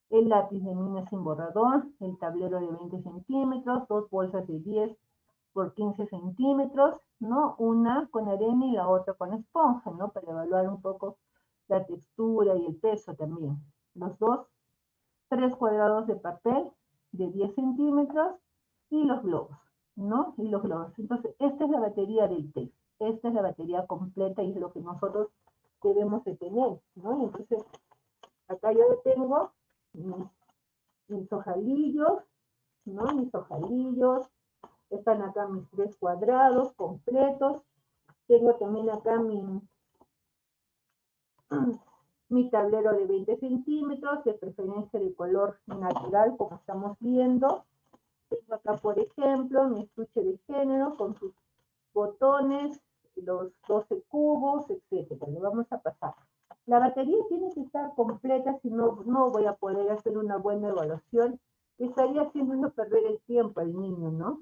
el lápiz de mina sin borrador, el tablero de 20 centímetros, 2 bolsas de 10 por 15 centímetros, ¿no? Una con arena y la otra con esponja, ¿no? Para evaluar un poco la textura y el peso también. Los 3 cuadrados de papel de 10 centímetros y los globos, ¿no? Y los globos. Entonces, esta es la batería del texto. Esta es la batería completa y es lo que nosotros debemos de tener, ¿no? Entonces, acá yo tengo mis mis ojalillos, ¿no? Mis ojalillos, están acá mis 3 cuadrados completos, tengo también acá mi tablero de 20 centímetros, de preferencia de color natural, como estamos viendo. Tengo acá, por ejemplo, mi estuche de género con sus botones, los 12 cubos, etcétera. Le vamos a pasar. La batería tiene que estar completa, si no, no voy a poder hacer una buena evaluación. Estaría haciendo perder el tiempo al niño, ¿no?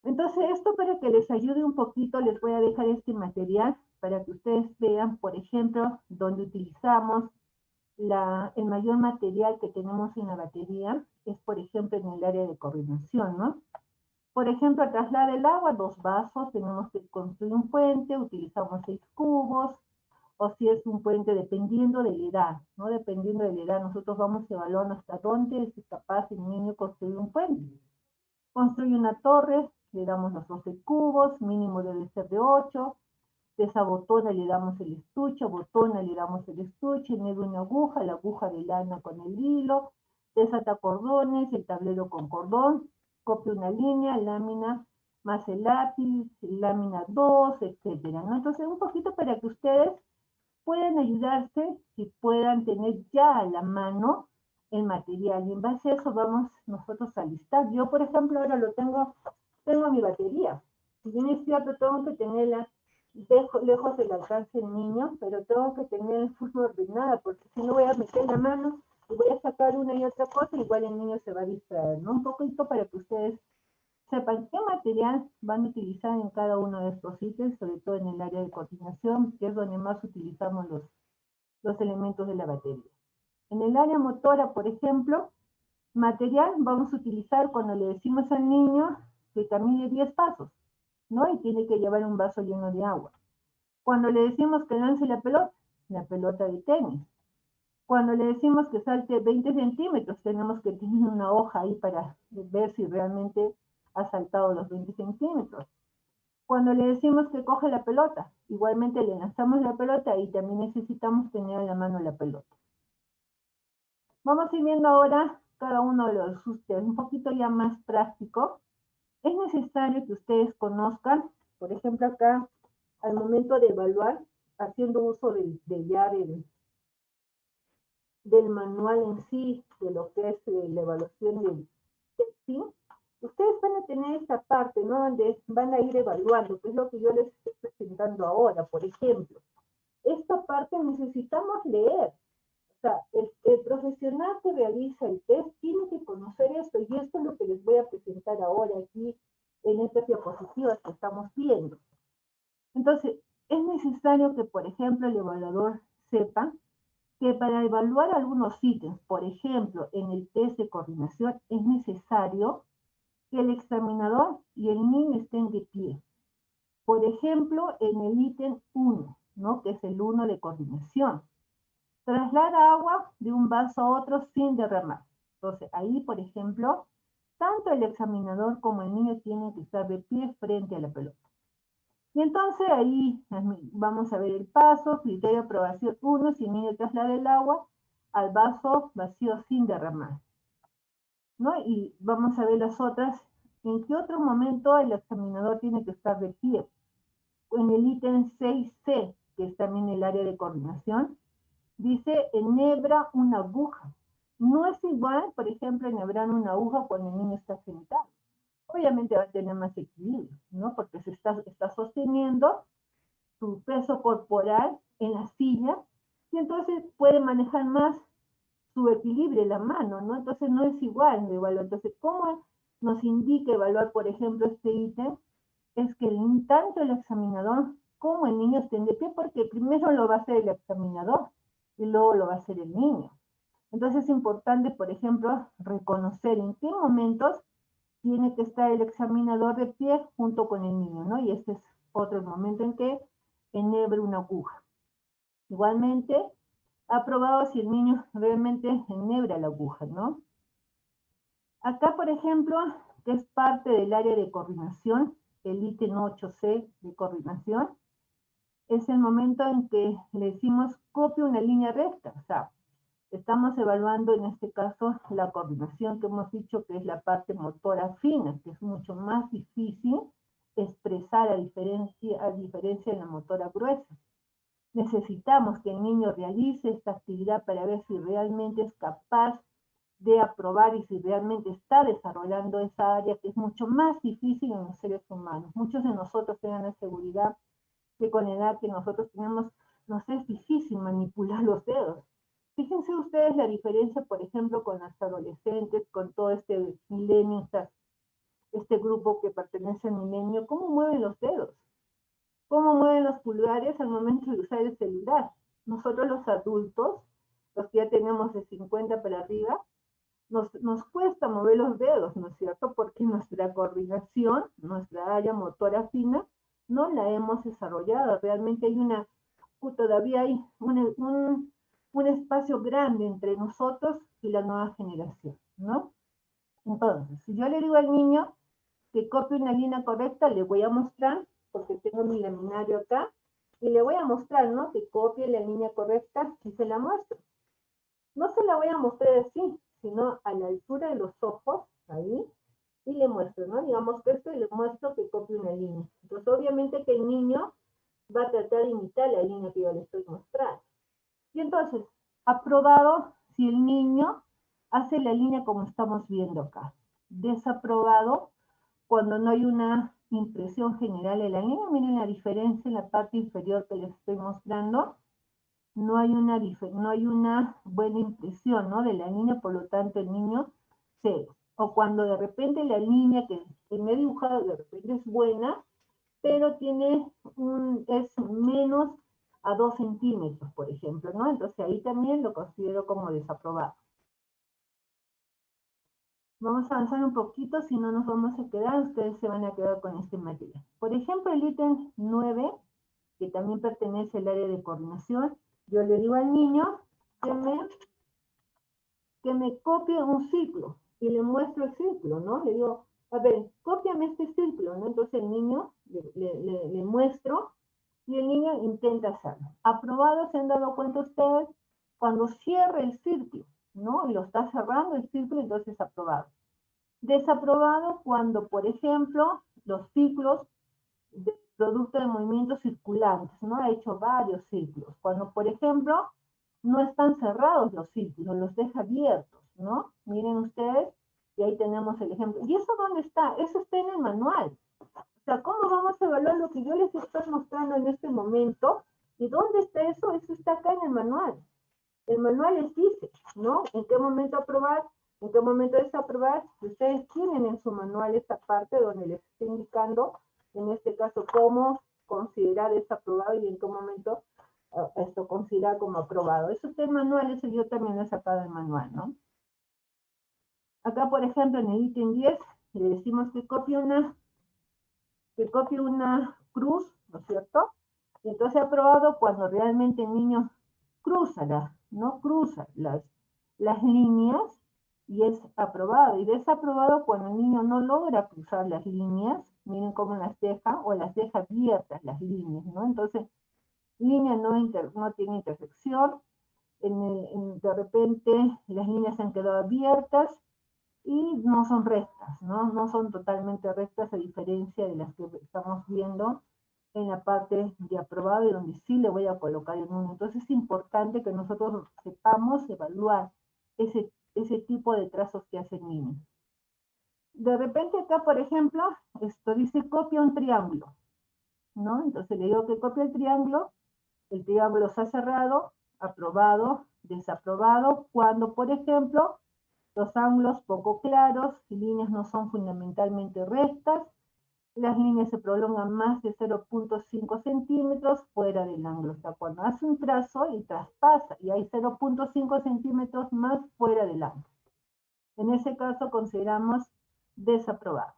Entonces, esto para que les ayude un poquito, les voy a dejar este material para que ustedes vean, por ejemplo, donde utilizamos el mayor material que tenemos en la batería, es por ejemplo en el área de coordinación, ¿no? Por ejemplo, al trasladar el agua, 2 vasos, tenemos que construir un puente, utilizamos 6 cubos, o si es un puente dependiendo de la edad, ¿no? Dependiendo de la edad, nosotros vamos evaluando hasta dónde es capaz el niño construir un puente. Construye una torre, le damos los 12 cubos, mínimo debe ser de 8, desabotona, le damos el estuche, botona, le damos el estuche, medio una aguja, la aguja de lana con el hilo, desata cordones, el tablero con cordón, copia una línea, lámina, más el lápiz, lámina 2, etcétera, ¿no? Entonces, un poquito para que ustedes puedan ayudarse y puedan tener ya a la mano el material. Y en base a eso vamos nosotros a listar. Yo, por ejemplo, ahora tengo mi batería. Si bien es cierto, tengo que tenerla lejos del alcance del niño, pero tengo que tener en forma ordenada, porque si no voy a meter la mano y voy a sacar una y otra cosa, igual el niño se va a distraer, ¿no? Un poquito para que ustedes sepan qué material van a utilizar en cada uno de estos ítems, sobre todo en el área de coordinación, que es donde más utilizamos los elementos de la batería. En el área motora, por ejemplo, material vamos a utilizar cuando le decimos al niño que camine 10 pasos, ¿no? Y tiene que llevar un vaso lleno de agua. Cuando le decimos que lance la pelota de tenis. Cuando le decimos que salte 20 centímetros, tenemos que tener una hoja ahí para ver si realmente ha saltado los 20 centímetros. Cuando le decimos que coge la pelota, igualmente le lanzamos la pelota y también necesitamos tener en la mano la pelota. Vamos a ir viendo ahora cada uno de los ajustes un poquito ya más práctico. Es necesario que ustedes conozcan, por ejemplo acá, al momento de evaluar, haciendo uso del manual en sí, de lo que es la evaluación del ¿sí? Ustedes van a tener esta parte, ¿no? Donde van a ir evaluando, que es lo que yo les estoy presentando ahora, por ejemplo. Esta parte necesitamos leer. O sea, el profesional que realiza el test tiene que conocer esto, y esto es lo que les voy a presentar ahora aquí en estas diapositivas que estamos viendo. Entonces, es necesario que, por ejemplo, el evaluador sepa que para evaluar algunos ítems, por ejemplo, en el test de coordinación, es necesario que el examinador y el niño estén de pie. Por ejemplo, en el ítem 1, ¿no? Que es el 1 de coordinación. Traslada agua de un vaso a otro sin derramar. Entonces, ahí, por ejemplo, tanto el examinador como el niño tienen que estar de pie frente a la pelota. Y entonces ahí vamos a ver el paso, criterio de aprobación 1, si el niño traslada el agua al vaso vacío sin derramar, ¿no? Y vamos a ver las otras, en qué otro momento el examinador tiene que estar de pie. En el ítem 6C, que es también el área de coordinación, dice enhebra una aguja. No es igual, por ejemplo, enhebrar una aguja cuando el niño está sentado. Obviamente va a tener más equilibrio, ¿no? Porque se está sosteniendo su peso corporal en la silla y entonces puede manejar más su equilibrio en la mano, ¿no? Entonces no es igual de evaluar. Entonces, ¿cómo nos indica evaluar, por ejemplo, este ítem? Es que tanto el examinador como el niño estén de pie, porque primero lo va a hacer el examinador y luego lo va a hacer el niño. Entonces es importante, por ejemplo, reconocer en qué momentos tiene que estar el examinador de pie junto con el niño, ¿no? Y este es otro momento en que enhebre una aguja. Igualmente, ha probado si el niño realmente enhebra la aguja, ¿no? Acá, por ejemplo, que es parte del área de coordinación, el ítem 8C de coordinación, es el momento en que le decimos copia una línea recta. O sea, Estamos evaluando en este caso la coordinación que hemos dicho que es la parte motora fina, que es mucho más difícil expresar a diferencia de la motora gruesa. Necesitamos que el niño realice esta actividad para ver si realmente es capaz de aprobar y si realmente está desarrollando esa área que es mucho más difícil en los seres humanos. Muchos de nosotros tienen la seguridad que con la edad que nosotros tenemos, nos es difícil manipular los dedos. Fíjense ustedes la diferencia, por ejemplo, con las adolescentes, con todo este milenio, este grupo que pertenece al milenio, cómo mueven los dedos, cómo mueven los pulgares al momento de usar el celular. Nosotros los adultos, los que ya tenemos de 50 para arriba, nos cuesta mover los dedos, ¿no es cierto? Porque nuestra coordinación, nuestra área motora fina, no la hemos desarrollado. Realmente hay todavía hay un espacio grande entre nosotros y la nueva generación, ¿no? Entonces, si yo le digo al niño que copie una línea correcta, le voy a mostrar, porque tengo mi laminario acá, y le voy a mostrar, ¿no? Que copie la línea correcta y se la muestro. No se la voy a mostrar así, sino a la altura de los ojos, ahí, y le muestro, ¿no? Digamos que esto y le muestro que copie una línea. Entonces, obviamente que el niño va a tratar de imitar la línea que yo le estoy mostrando. Y entonces, aprobado si el niño hace la línea como estamos viendo acá. Desaprobado cuando no hay una impresión general de la línea. Miren la diferencia en la parte inferior que les estoy mostrando. No hay una buena impresión, ¿no? De la línea, por lo tanto el niño cero. O cuando de repente la línea que me he dibujado de repente es buena, pero es menos a 2 centímetros, por ejemplo, ¿no? Entonces ahí también lo considero como desaprobado. Vamos a avanzar un poquito, si no nos vamos a quedar, ustedes se van a quedar con este material. Por ejemplo, el ítem 9, que también pertenece al área de coordinación, yo le digo al niño que me copie un círculo y le muestro el círculo, ¿no? Le digo, a ver, cópiame este círculo, ¿no? Entonces el niño le muestro y el niño intenta hacerlo. Aprobado, se han dado cuenta ustedes, cuando cierra el círculo, ¿no? Y lo está cerrando el círculo, entonces aprobado. Desaprobado cuando, por ejemplo, los ciclos de producto de movimientos circulantes, ¿no? Ha hecho varios ciclos. Cuando, por ejemplo, no están cerrados los círculos, los deja abiertos, ¿no? Miren ustedes, y ahí tenemos el ejemplo. ¿Y eso dónde está? Eso está en el manual. O sea, ¿cómo vamos a evaluar lo que yo les estoy mostrando en este momento? ¿Y dónde está eso? Eso está acá en el manual. El manual les dice, ¿no? ¿En qué momento aprobar? ¿En qué momento desaprobar? Ustedes tienen en su manual esta parte donde les está indicando, en este caso, cómo considerar desaprobado y en qué momento esto considerar como aprobado. Eso está en manual, eso yo también lo he sacado del manual, ¿no? Acá, por ejemplo, en el ítem 10, le decimos que copie una cruz, ¿no es cierto? Y entonces aprobado cuando realmente el niño no cruza las líneas y es aprobado. Y desaprobado cuando el niño no logra cruzar las líneas, miren cómo las deja, o las deja abiertas las líneas, ¿no? Entonces, línea no tiene intersección, de repente las líneas se han quedado abiertas, y no son rectas, ¿no? No son totalmente rectas a diferencia de las que estamos viendo en la parte de aprobado y donde sí le voy a colocar el 1. Entonces es importante que nosotros sepamos evaluar ese tipo de trazos que hace el niño. De repente acá, por ejemplo, esto dice copia un triángulo, ¿no? Entonces le digo que copia el triángulo se ha cerrado, aprobado, desaprobado, cuando, por ejemplo, los ángulos poco claros, líneas no son fundamentalmente rectas, las líneas se prolongan más de 0.5 centímetros fuera del ángulo. O sea, cuando hace un trazo y traspasa y hay 0.5 centímetros más fuera del ángulo. En ese caso consideramos desaprobado.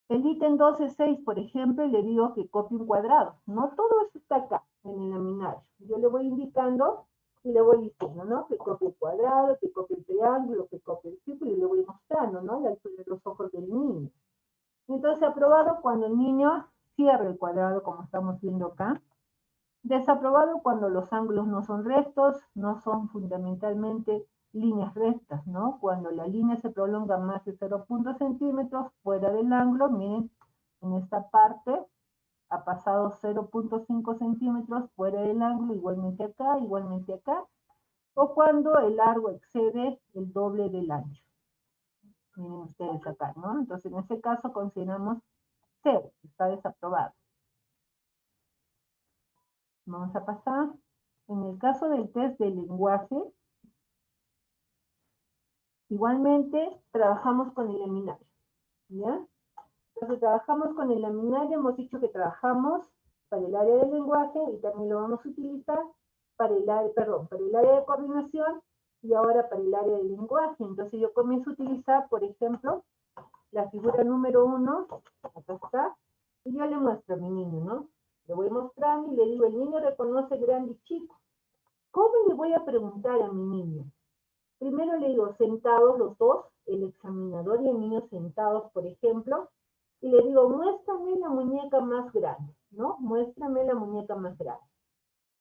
El ítem 12.6, por ejemplo, le digo que copie un cuadrado. No todo eso está acá, en el laminario. Yo le voy indicando y le voy diciendo, ¿no? Que copie el cuadrado, que copie el triángulo, que copie el círculo, y le voy mostrando, ¿no? La altura de los ojos del niño. Entonces, aprobado cuando el niño cierra el cuadrado, como estamos viendo acá, Desaprobado cuando los ángulos no son rectos, no son fundamentalmente líneas rectas, ¿no? Cuando la línea se prolonga más de 0,5 centímetros fuera del ángulo, miren, en esta parte ha pasado 0,5 centímetros fuera del ángulo, igualmente acá, o cuando el largo excede el doble del ancho. Miren ustedes acá, ¿no? Entonces, en este caso consideramos 0, está desaprobado. Vamos a pasar. En el caso del test de lenguaje, igualmente trabajamos con el laminario, ¿ya? Entonces trabajamos con el laminario, hemos dicho que trabajamos para el área del lenguaje y también lo vamos a utilizar para el área, para el área de coordinación y ahora para el área del lenguaje. Entonces yo comienzo a utilizar, por ejemplo, la figura número 1, acá está, y yo le muestro a mi niño, ¿no? Le voy mostrando y le digo, el niño reconoce grande y chico. ¿Cómo le voy a preguntar a mi niño? Primero le digo, sentados los dos, el examinador y el niño sentados, por ejemplo, y le digo, muéstrame la muñeca más grande, ¿no? Muéstrame la muñeca más grande.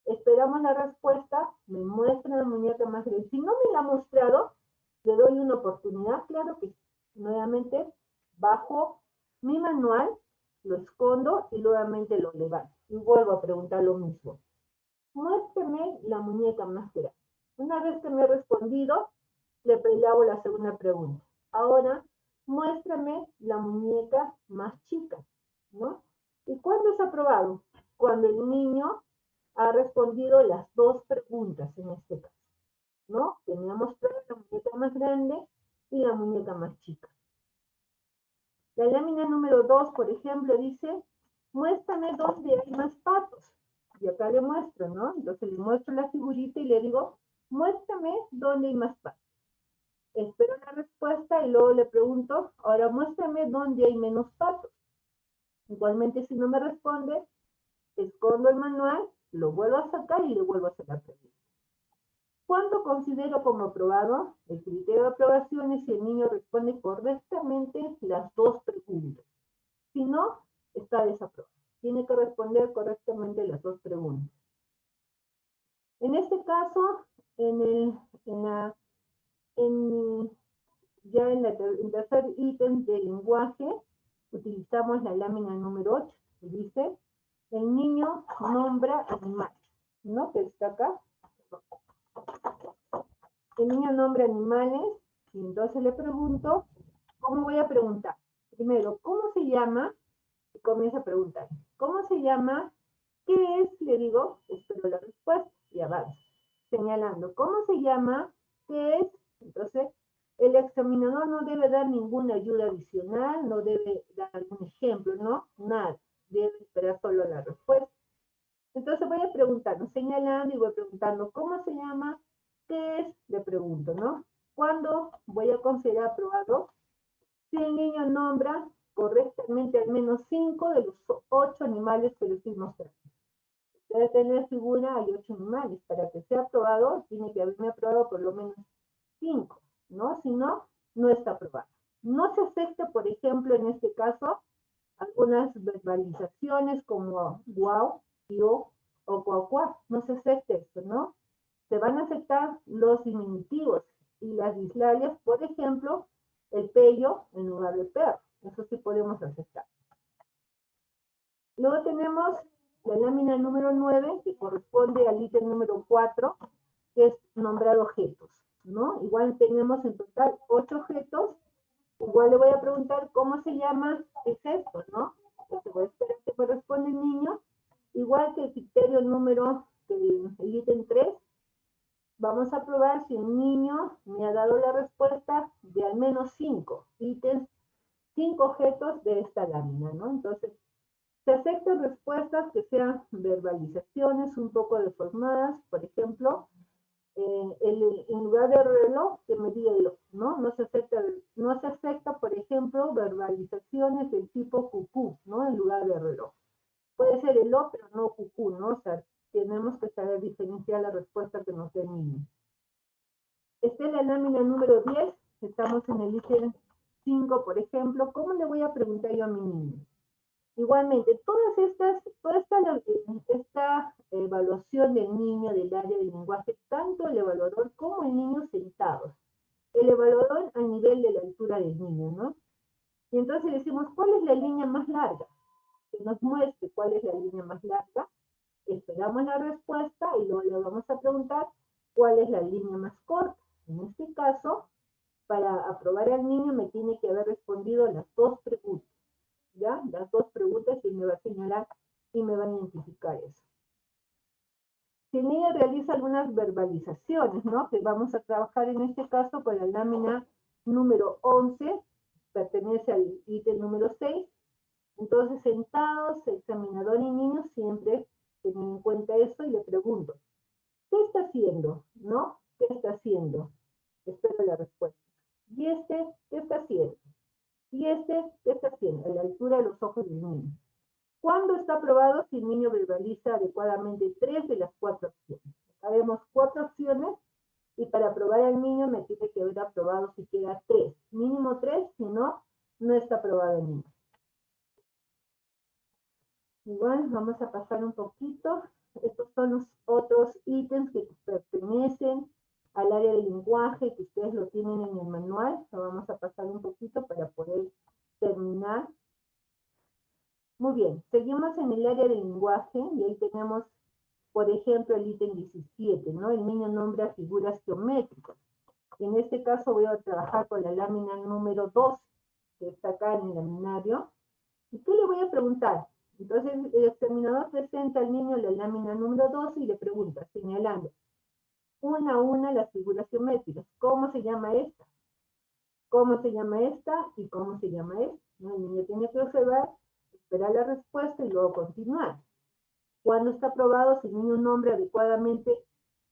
Esperamos la respuesta, me muestra la muñeca más grande. Si no me la ha mostrado, le doy una oportunidad, claro que sí. Nuevamente, bajo mi manual, lo escondo y nuevamente lo levanto. Y vuelvo a preguntar lo mismo. Muéstrame la muñeca más grande. Una vez que me ha respondido, le hago la segunda pregunta. Ahora, muéstrame la muñeca más chica, ¿no? ¿Y cuándo es aprobado? Cuando el niño ha respondido las dos preguntas en este caso, ¿no? Que me ha mostrado la muñeca más grande y la muñeca más chica. La lámina número 2, por ejemplo, dice, muéstrame dónde hay más patos. Y acá le muestro, ¿no? Entonces le muestro la figurita y le digo, muéstrame dónde hay más patos. Espero la respuesta y luego le pregunto, ahora muéstrame dónde hay menos patos. Igualmente, si no me responde, escondo el manual, lo vuelvo a sacar y le vuelvo a hacer la pregunta. ¿Cuándo considero como aprobado? El criterio de aprobación es si el niño responde correctamente las dos preguntas. Si no, está desaprobado. Tiene que responder correctamente las dos preguntas. En este caso, ya en el tercer ítem de lenguaje, utilizamos la lámina número 8, que dice, el niño nombra animales, ¿no? Que está acá. El niño nombra animales, y entonces le pregunto, ¿cómo voy a preguntar? Primero, ¿cómo se llama? Y comienza a preguntar, ¿cómo se llama? ¿Qué es? Le digo, espero la respuesta y avanzo. Señalando, ¿cómo se llama? ¿Qué es? Entonces, el examinador no debe dar ninguna ayuda adicional, no debe dar algún ejemplo, ¿no? Nada. Debe esperar solo la respuesta. Entonces voy a preguntarlo, señalando y voy preguntando, ¿cómo se llama? ¿Qué es? Le pregunto, ¿no? ¿Cuándo voy a considerar aprobado? Si el niño nombra correctamente al menos 5 de los 8 animales que le estoy mostrando. Debe tener figura, hay 8 animales. Para que sea aprobado, tiene que haberme aprobado por lo menos 5, ¿no? Si no, no está aprobado. No se acepta, por ejemplo, en este caso, algunas verbalizaciones como wow, yo o cuacuá. No se acepta esto, ¿no? Se van a aceptar los diminutivos y las dislalias, por ejemplo, el pello en lugar de perro. Eso sí podemos aceptar. Luego tenemos la lámina número 9, que corresponde al ítem número 4, que es nombrar objetos, ¿no? Igual tenemos en total 8 objetos. Igual le voy a preguntar cómo se llama, qué es esto, ¿no? Entonces voy a esperar que me responda el niño. Igual que el criterio número, el ítem 3, vamos a probar si un niño me ha dado la respuesta de al menos 5 ítems, 5 objetos de esta lámina, ¿no? Entonces, se aceptan respuestas que sean verbalizaciones un poco deformadas, por ejemplo, en lugar de reloj, que me diga el, ¿no? No se acepta, por ejemplo, verbalizaciones del tipo cucú, ¿no? En lugar de reloj. Puede ser el o, pero no cucú, ¿no? O sea, tenemos que saber diferenciar la respuesta que nos dé el niño. Esta es la lámina número 10, estamos en el ítem 5, por ejemplo. ¿Cómo le voy a preguntar yo a mi niño? Igualmente, toda esta evaluación del niño del área del lenguaje, tanto el evaluador como el niño sentados. El evaluador a nivel de la altura del niño, ¿no? Y entonces le decimos, ¿cuál es la línea más larga? Que nos muestre cuál es la línea más larga. Esperamos la respuesta y luego le vamos a preguntar cuál es la línea más corta. En este caso, para aprobar al niño me tiene que haber respondido las dos preguntas, ¿ya? Las dos preguntas y me va a señalar y me va a identificar eso. Si el niño realiza algunas verbalizaciones, ¿no? Que vamos a trabajar en este caso con la lámina número 11, pertenece al ítem número 6. Entonces, sentados, examinador y niño siempre tienen en cuenta eso y le pregunto, ¿qué está haciendo? ¿No? ¿Qué está haciendo? Espero la respuesta. ¿Y este qué está haciendo? ¿Y este qué está haciendo? A la altura de los ojos del niño. ¿Cuándo está aprobado si el niño verbaliza adecuadamente 3 de las 4 opciones? Haremos 4 opciones y para aprobar al niño me tiene que haber aprobado siquiera 3. Mínimo 3, si no, no está aprobado el niño. Igual vamos a pasar un poquito. Estos son los otros ítems que pertenecen al área de lenguaje, que ustedes lo tienen en el manual. Lo vamos a pasar un poquito para poder terminar. Muy bien, seguimos en el área de lenguaje y ahí tenemos, por ejemplo, el ítem 17, ¿no? El niño nombra figuras geométricas. En este caso voy a trabajar con la lámina número 12, que está acá en el laminario. ¿Y qué le voy a preguntar? Entonces el examinador presenta al niño la lámina número 12 y le pregunta, señalando una a una las figuras geométricas. ¿Cómo se llama esta? ¿Cómo se llama esta? ¿Y cómo se llama esta? ¿No? El niño tiene que observar, esperar la respuesta y luego continuar. Cuando está aprobado, si el niño nombra adecuadamente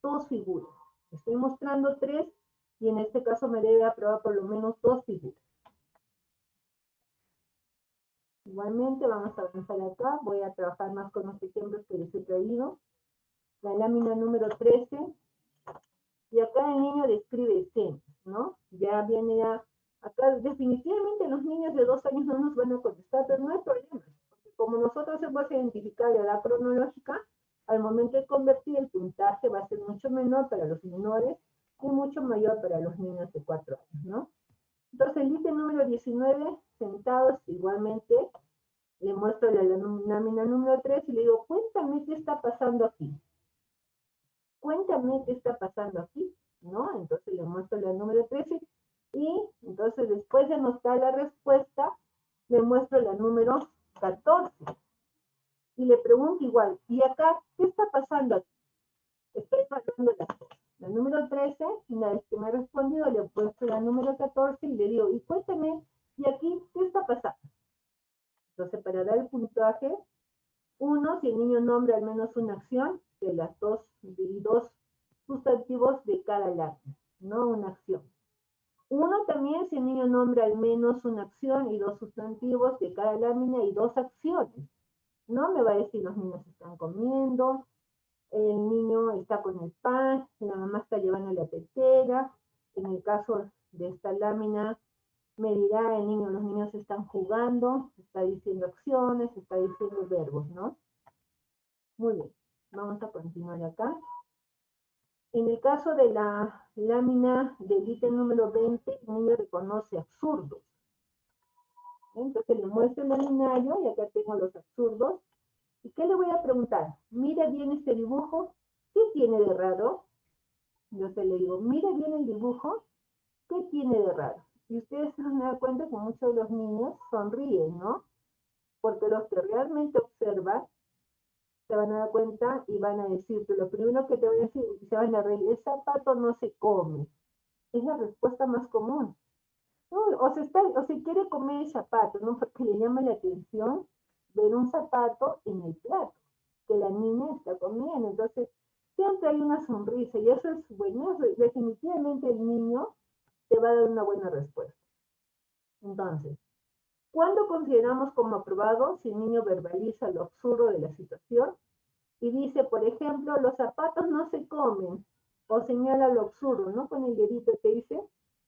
dos figuras. Estoy mostrando 3 y en este caso me debe aprobar por lo menos 2 figuras. Igualmente vamos a avanzar acá, voy a trabajar más con los ejemplos que les he traído. La lámina número 13, y acá el niño describe escenas, ¿no? Ya viene acá definitivamente los niños de 2 años no nos van a contestar, pero no hay problema, porque como nosotros hemos identificado la edad cronológica, al momento de convertir el puntaje va a ser mucho menor para los menores y mucho mayor para los niños de 4 años, ¿no? Entonces el ítem número 19, sentados, igualmente, le muestro la lámina número 3 y le digo, cuéntame qué está pasando aquí. Cuéntame qué está pasando aquí, ¿no? Entonces le muestro la número 13 y entonces después de anotar la respuesta, le muestro la número 14 y le pregunto igual, ¿y acá qué está pasando aquí? Estoy evaluando las cosas. La número 13, una vez que me ha respondido, le muestro la número 14 y le digo, y cuéntame, ¿y aquí qué está pasando? Entonces, para dar el puntaje, 1, si el niño nombra al menos una acción de las dos sustantivos de cada lámina, no una acción. 1 también si el niño nombra al menos una acción y 2 sustantivos de cada lámina y 2 acciones. No me va a decir los niños están comiendo, el niño está con el pan, la mamá está llevando la tetera. En el caso de esta lámina, me dirá el niño, los niños están jugando, está diciendo acciones, está diciendo verbos, ¿no? Muy bien, vamos a continuar acá. En el caso de la lámina del ítem número 20, el niño reconoce absurdos. Entonces le muestro el laminario y acá tengo los absurdos. ¿Y qué le voy a preguntar? Mira bien este dibujo, ¿qué tiene de raro? Yo se le digo, mira bien el dibujo, ¿qué tiene de raro? Y ustedes se van a dar cuenta que muchos de los niños sonríen, ¿no? Porque los que realmente observan se van a dar cuenta y van a decirte, lo primero que te voy a decir, se van a reír, el zapato no se come. Es la respuesta más común. ¿No? O se quiere comer el zapato, ¿no? Porque le llama la atención ver un zapato en el plato que la niña está comiendo. Entonces, siempre hay una sonrisa y eso es bueno. Definitivamente el niño te va a dar una buena respuesta. Entonces, ¿cuándo consideramos como aprobado si el niño verbaliza lo absurdo de la situación? Y dice, por ejemplo, los zapatos no se comen, o señala lo absurdo, ¿no? Con el dedito te dice,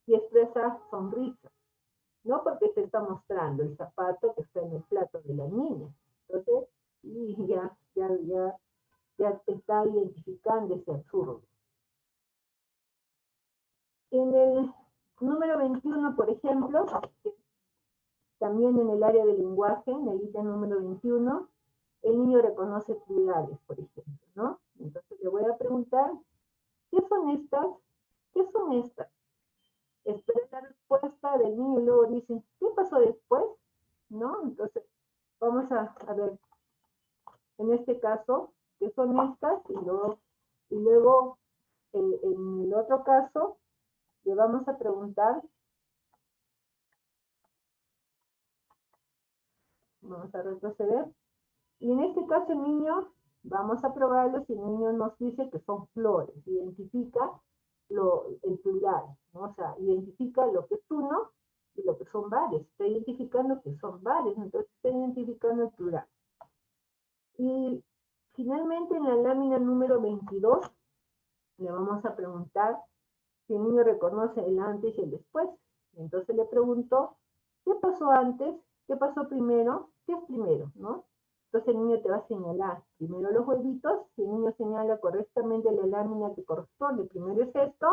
y expresa sonrisa, ¿no? Porque se está mostrando el zapato que está en el plato de la niña. Entonces, y ya ya está identificando ese absurdo. En el número 21, por ejemplo, también en el área del lenguaje, en el ítem número 21, el niño reconoce plurales, por ejemplo, ¿no? Entonces le voy a preguntar, ¿qué son estas? ¿Qué son estas? Espera la respuesta del niño y luego dice, ¿qué pasó después? ¿No? Entonces, vamos a ver, en este caso, ¿qué son estas? Y luego en el otro caso, le vamos a preguntar, vamos a retroceder, y en este caso el niño, vamos a probarlo si el niño nos dice que son flores, identifica el plural, ¿no? O sea, identifica lo que es uno y lo que son varios, está identificando que son varios, entonces está identificando el plural. Y finalmente en la lámina número 22 le vamos a preguntar si el niño reconoce el antes y el después. Entonces le pregunto, ¿qué pasó antes? ¿Qué pasó primero? ¿Qué es primero? ¿No? Entonces el niño te va a señalar primero los huevitos, si el niño señala correctamente la lámina que corresponde, primero es esto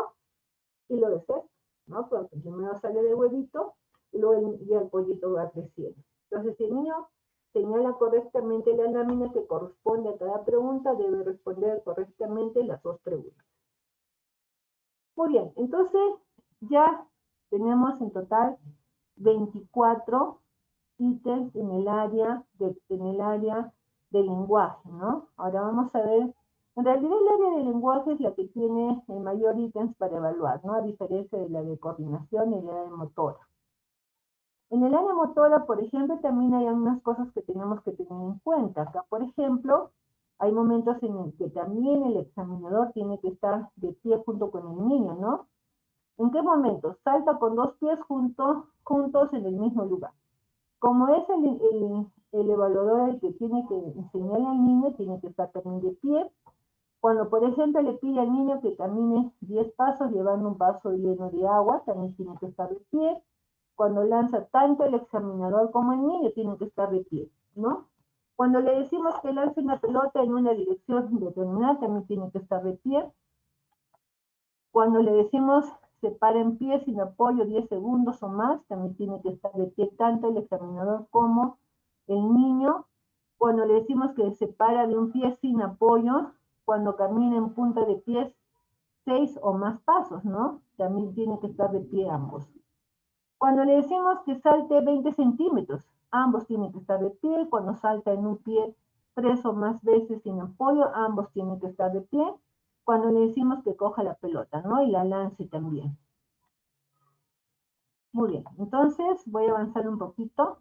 y luego es esto, ¿no? Porque primero sale del huevito y luego ya el pollito va creciendo. Entonces si el niño señala correctamente la lámina que corresponde a cada pregunta, debe responder correctamente las dos preguntas. Muy bien, entonces ya tenemos en total 24 ítems en el área de lenguaje, ¿no? Ahora vamos a ver, en realidad el área de lenguaje es la que tiene el mayor ítems para evaluar, ¿no? A diferencia de la de coordinación y la de motora. En el área motora, por ejemplo, también hay algunas cosas que tenemos que tener en cuenta. Acá, por ejemplo, hay momentos en los que también el examinador tiene que estar de pie junto con el niño, ¿no? ¿En qué momento? Salta con dos pies juntos en el mismo lugar. Como es el evaluador el que tiene que enseñarle al niño, tiene que estar también de pie. Cuando, por ejemplo, le pide al niño que camine 10 pasos llevando un vaso lleno de agua, también tiene que estar de pie. Cuando lanza tanto el examinador como el niño, tiene que estar de pie, ¿no? Cuando le decimos que lance una pelota en una dirección determinada, también tiene que estar de pie. Cuando le decimos se para en pie sin apoyo 10 segundos o más, también tiene que estar de pie tanto el examinador como el niño. Cuando le decimos que se para de un pie sin apoyo, cuando camina en punta de pies 6 o más pasos, ¿no? También tiene que estar de pie ambos. Cuando le decimos que salte 20 centímetros, ambos tienen que estar de pie. Cuando salta en un pie 3 o más veces sin apoyo, ambos tienen que estar de pie. Cuando le decimos que coja la pelota, ¿no? Y la lance también. Muy bien, entonces voy a avanzar un poquito.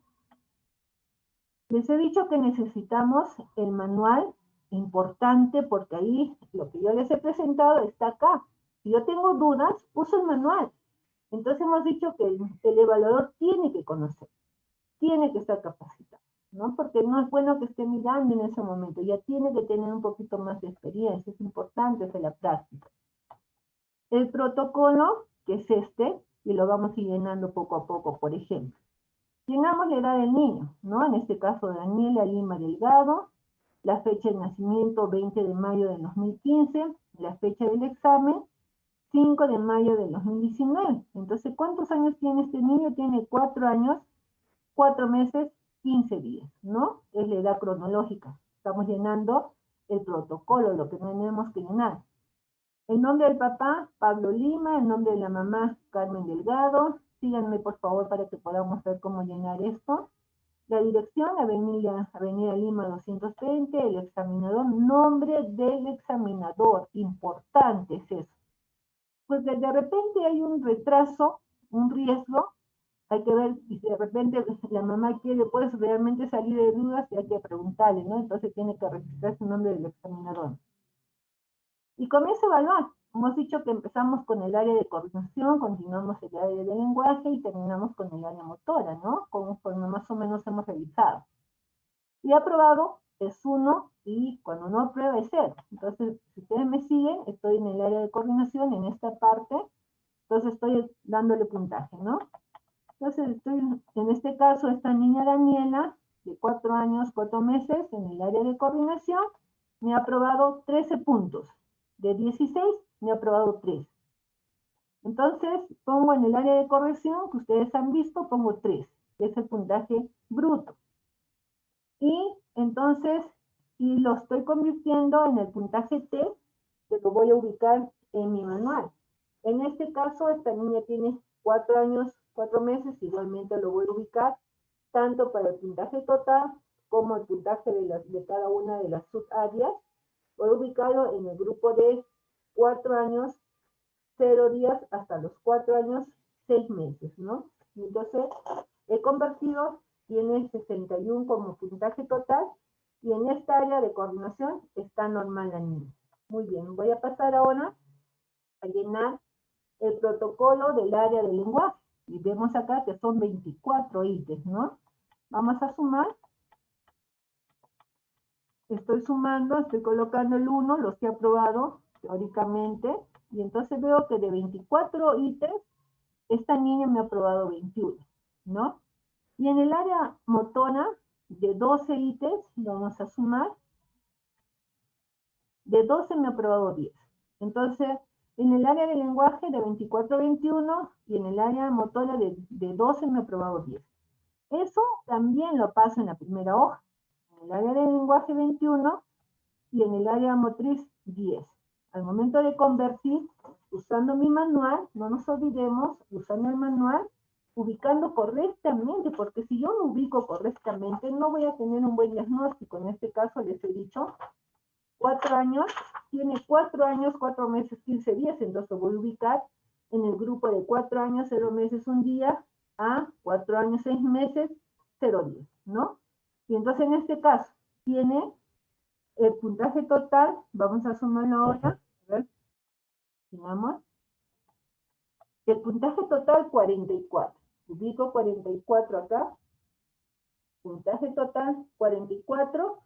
Les he dicho que necesitamos el manual importante porque ahí lo que yo les he presentado está acá. Si yo tengo dudas, uso el manual. Entonces hemos dicho que el evaluador tiene que conocer, tiene que estar capacitado, ¿no? Porque no es bueno que esté mirando en ese momento, ya tiene que tener un poquito más de experiencia, es importante hacer la práctica. El protocolo, que es este, y lo vamos a ir llenando poco a poco, por ejemplo. Llenamos la edad del niño, ¿no? En este caso, Daniela Lima Delgado, la fecha de nacimiento 20 de mayo de 2015, la fecha del examen 5 de mayo de 2019. Entonces, ¿cuántos años tiene este niño? Tiene 4 años, 4 meses, 15 días, ¿no? Es la edad cronológica. Estamos llenando el protocolo, lo que tenemos que llenar. El nombre del papá, Pablo Lima, el nombre de la mamá, Carmen Delgado. Síganme, por favor, para que podamos ver cómo llenar esto. La dirección, Avenida Lima 220, el examinador, nombre del examinador, importante es eso. Pues de repente hay un retraso, un riesgo, hay que ver si de repente la mamá quiere, pues realmente salir de dudas y hay que preguntarle, ¿no? Entonces tiene que registrar su nombre del examinador. Y comienza a evaluar. Hemos dicho que empezamos con el área de coordinación, continuamos el área de lenguaje y terminamos con el área motora, ¿no? Conforme más o menos hemos revisado. Y aprobado es 1 y cuando no aprueba es 0. Entonces, si ustedes me siguen, estoy en el área de coordinación, en esta parte, entonces estoy dándole puntaje, ¿no? Entonces, en este caso, esta niña Daniela, de 4 años, 4 meses, en el área de coordinación, me ha aprobado 13 puntos. De 16 me ha aprobado 3. Entonces, pongo en el área de corrección, que ustedes han visto, pongo 3, que es el puntaje bruto. Y entonces, y lo estoy convirtiendo en el puntaje T, que lo voy a ubicar en mi manual. En este caso, esta niña tiene 4 años, 4 meses, igualmente lo voy a ubicar tanto para el puntaje total como el puntaje de cada una de las subáreas. Voy a ubicarlo en el grupo de 4 años, 0 días hasta los 4 años, 6 meses, ¿no? Entonces, he convertido, tiene 61 como puntaje total, y en esta área de coordinación está normal la niña. Muy bien, voy a pasar ahora a llenar el protocolo del área de lenguaje. Y vemos acá que son 24 ítems, ¿no? Vamos a sumar. Estoy sumando, estoy colocando el 1, los que he aprobado teóricamente, y entonces veo que de 24 ítems, esta niña me ha aprobado 21, ¿no? Y en el área motora, de 12 ítems, vamos a sumar, de 12 me ha aprobado 10. Entonces, en el área de lenguaje, de 24 a 21, y en el área motora, de 12 me ha aprobado 10. Eso también lo paso en la primera hoja. En el área de lenguaje, 21, y en el área motriz 10. Al momento de convertir, usando mi manual, no nos olvidemos, usando el manual, ubicando correctamente, porque si yo no ubico correctamente, no voy a tener un buen diagnóstico. En este caso les he dicho, 4 años, tiene 4 años, 4 meses, 15 días, entonces voy a ubicar en el grupo de 4 años, 0 meses, 1 día, a 4 años, 6 meses, 0 días, ¿no? Y entonces en este caso, tiene el puntaje total, vamos a sumarlo ahora, a ver, sumamos. El puntaje total, 44. Ubico 44 acá. Puntaje total, 44.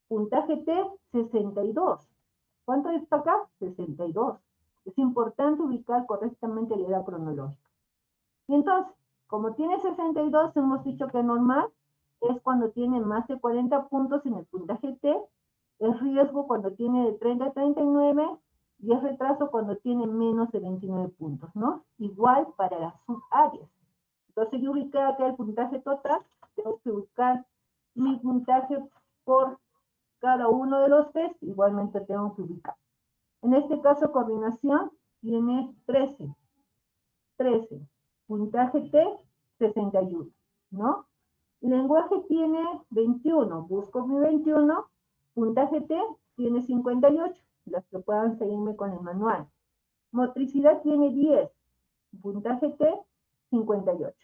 Puntaje T, 62. ¿Cuánto está acá? 62. Es importante ubicar correctamente la edad cronológica. Y entonces, como tiene 62, hemos dicho que normal es cuando tiene más de 40 puntos en el puntaje T, es riesgo cuando tiene de 30 a 39 y es retraso cuando tiene menos de 29 puntos, ¿no? Igual para las subáreas. Entonces yo ubiqué acá el puntaje total, tengo que buscar mi puntaje por cada uno de los test, igualmente tengo que ubicar. En este caso, coordinación tiene 13. 13. Puntaje T, 61, ¿no? Lenguaje tiene 21, busco mi 21. Puntaje T tiene 58, las que puedan seguirme con el manual. Motricidad tiene 10, puntaje T, 58.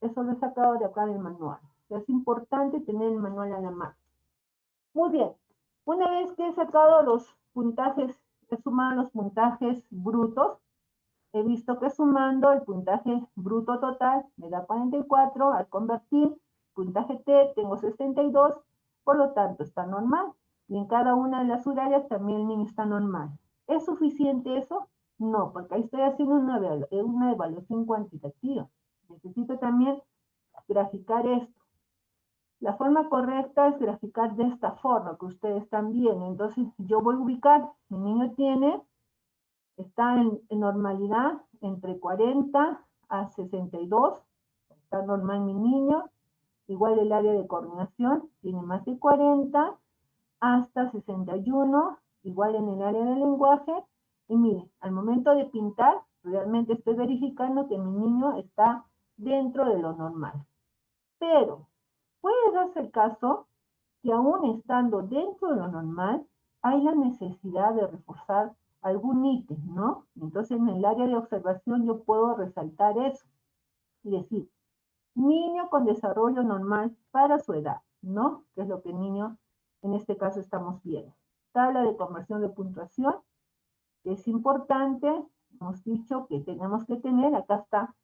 Eso lo he sacado de acá del manual. Es importante tener el manual a la mano. Muy bien, una vez que he sacado los puntajes, he sumado los puntajes brutos, he visto que sumando el puntaje bruto total me da 44, al convertir puntaje T tengo 62, por lo tanto está normal. Y en cada una de las subáreas también el niño está normal. ¿Es suficiente eso? No, porque ahí estoy haciendo una evaluación cuantitativa. Necesito también graficar esto. La forma correcta es graficar de esta forma, que ustedes están viendo. Entonces yo voy a ubicar, mi niño está en normalidad entre 40 a 62, está normal mi niño. Igual el área de coordinación tiene más de 40 hasta 61, igual en el área de lenguaje. Y miren, al momento de pintar, realmente estoy verificando que mi niño está dentro de lo normal. Pero puede darse el caso que aún estando dentro de lo normal, hay la necesidad de reforzar algún ítem, ¿no? Entonces en el área de observación yo puedo resaltar eso y decir, niño con desarrollo normal para su edad, ¿no? Que es lo que niño en este caso estamos viendo. Tabla de conversión de puntuación, que es importante, hemos dicho que tenemos que tener, acá está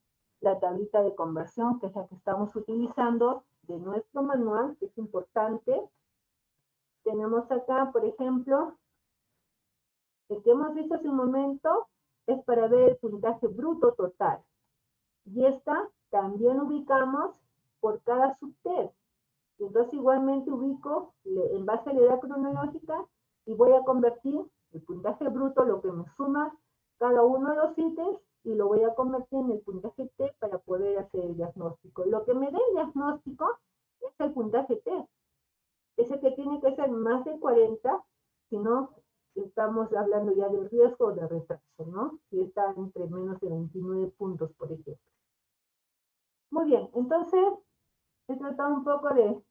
la tablita de conversión, que es la que estamos utilizando de nuestro manual, que es importante. Tenemos acá, por ejemplo, el que hemos visto hace un momento es para ver el puntaje bruto total. Y esta también ubicamos por cada subtest. Entonces igualmente ubico, en base a la edad cronológica, y voy a convertir el puntaje bruto, lo que me suma cada uno de los ítems, y lo voy a convertir en el puntaje T para poder hacer el diagnóstico. Lo que me dé el diagnóstico es el puntaje T, ese que tiene que ser más de 40, si no estamos hablando ya del riesgo de retraso, ¿no? Si está entre menos de 29 puntos, por ejemplo. Muy bien, entonces he tratado un poco de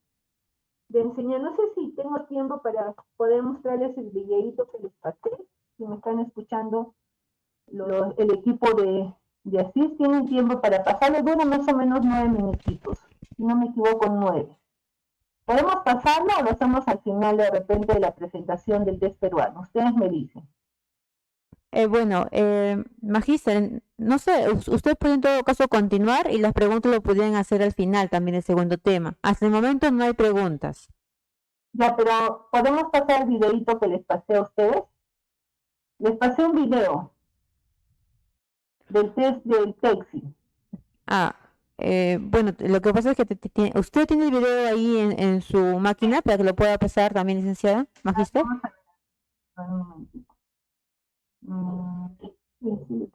enseñar. No sé si tengo tiempo para poder mostrarles el videito que les pasé. Si me están escuchando, el equipo de Asís tienen tiempo para pasarlo. Dura más o menos 9 minutitos. Si no me equivoco, 9. ¿Podemos pasarlo o lo hacemos al final de repente de la presentación del test peruano? Ustedes me dicen. Bueno, Magíster, no sé, usted puede en todo caso continuar y las preguntas lo pueden hacer al final también el segundo tema. Hasta el momento no hay preguntas. Ya, pero ¿podemos pasar el videito que les pasé a ustedes? Les pasé un video del test del TEXI. Ah, bueno, lo que pasa es que usted tiene el video ahí en su máquina para que lo pueda pasar también, licenciada, Magíster. Vamos a ver un momentito. Sí, sí.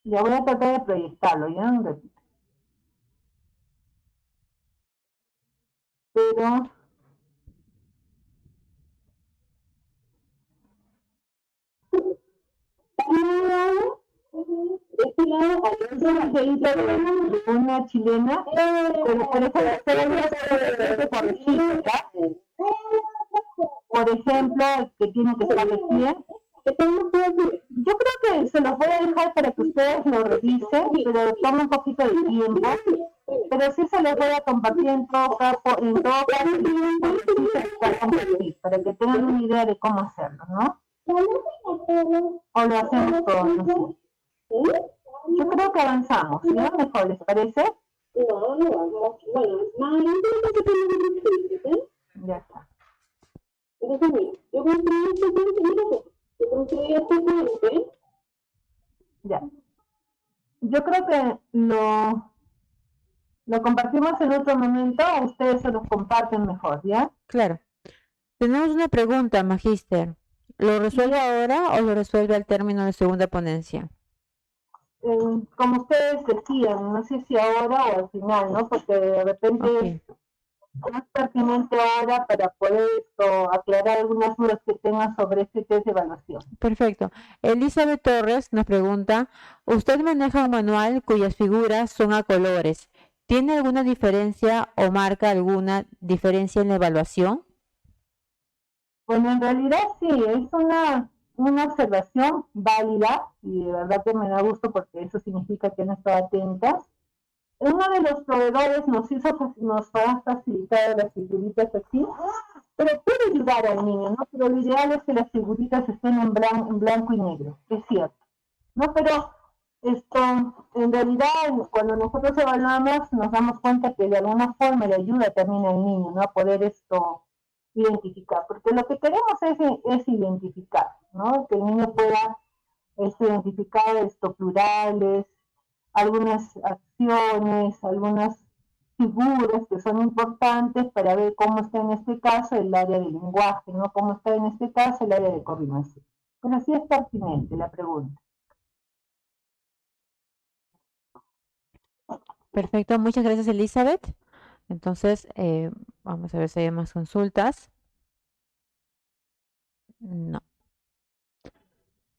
Ya voy a tratar de proyectarlo, ya un ratito. Pero este lado hay un videito de una chilena, pero por ejemplo, corregir, ¿ya? Por ejemplo, que tiene que estar recién. Yo creo que se los voy a dejar para que ustedes lo revisen, pero toma un poquito de tiempo. Pero sí se los voy a compartir en todo caso, para que tengan una idea de cómo hacerlo, ¿no? O lo hacemos todos, no sé. Yo creo que avanzamos, ¿sí? Mejor, ¿les parece? Ya está. Ya. Yo creo que lo compartimos en otro momento, o ustedes se los comparten mejor, ¿ya? Claro. Tenemos una pregunta, Magíster. ¿Lo resuelve ahora o lo resuelve al término de segunda ponencia? Como ustedes decían, no sé si ahora o al final, ¿no? Porque de repente Okay. es más pertinente ahora para poder aclarar algunas dudas que tengan sobre este test de evaluación. Perfecto. Elizabeth Torres nos pregunta, ¿usted maneja un manual cuyas figuras son a colores? ¿Tiene alguna diferencia o marca alguna diferencia en la evaluación? Bueno, en realidad sí, es una observación válida y de verdad que me da gusto porque eso significa que han estado atentas. Uno de los proveedores nos va a facilitar las figuritas así, pero puede ayudar al niño, ¿no? Pero lo ideal es que las figuritas estén en blanco y negro, es cierto, ¿no? Pero en realidad, cuando nosotros evaluamos, nos damos cuenta que de alguna forma le ayuda también al niño, ¿no? A poder identificar, porque lo que queremos es identificar, ¿no? Que el niño pueda identificar plurales, algunas acciones, algunas figuras que son importantes para ver cómo está en este caso el área de lenguaje, ¿no? Cómo está en este caso el área de coordinación. Pero sí es pertinente la pregunta. Perfecto, muchas gracias, Elizabeth. Entonces, vamos a ver si hay más consultas. No.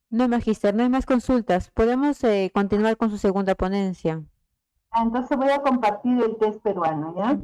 No, Magíster, no hay más consultas. Podemos continuar con su segunda ponencia. Entonces voy a compartir el test peruano, ¿ya?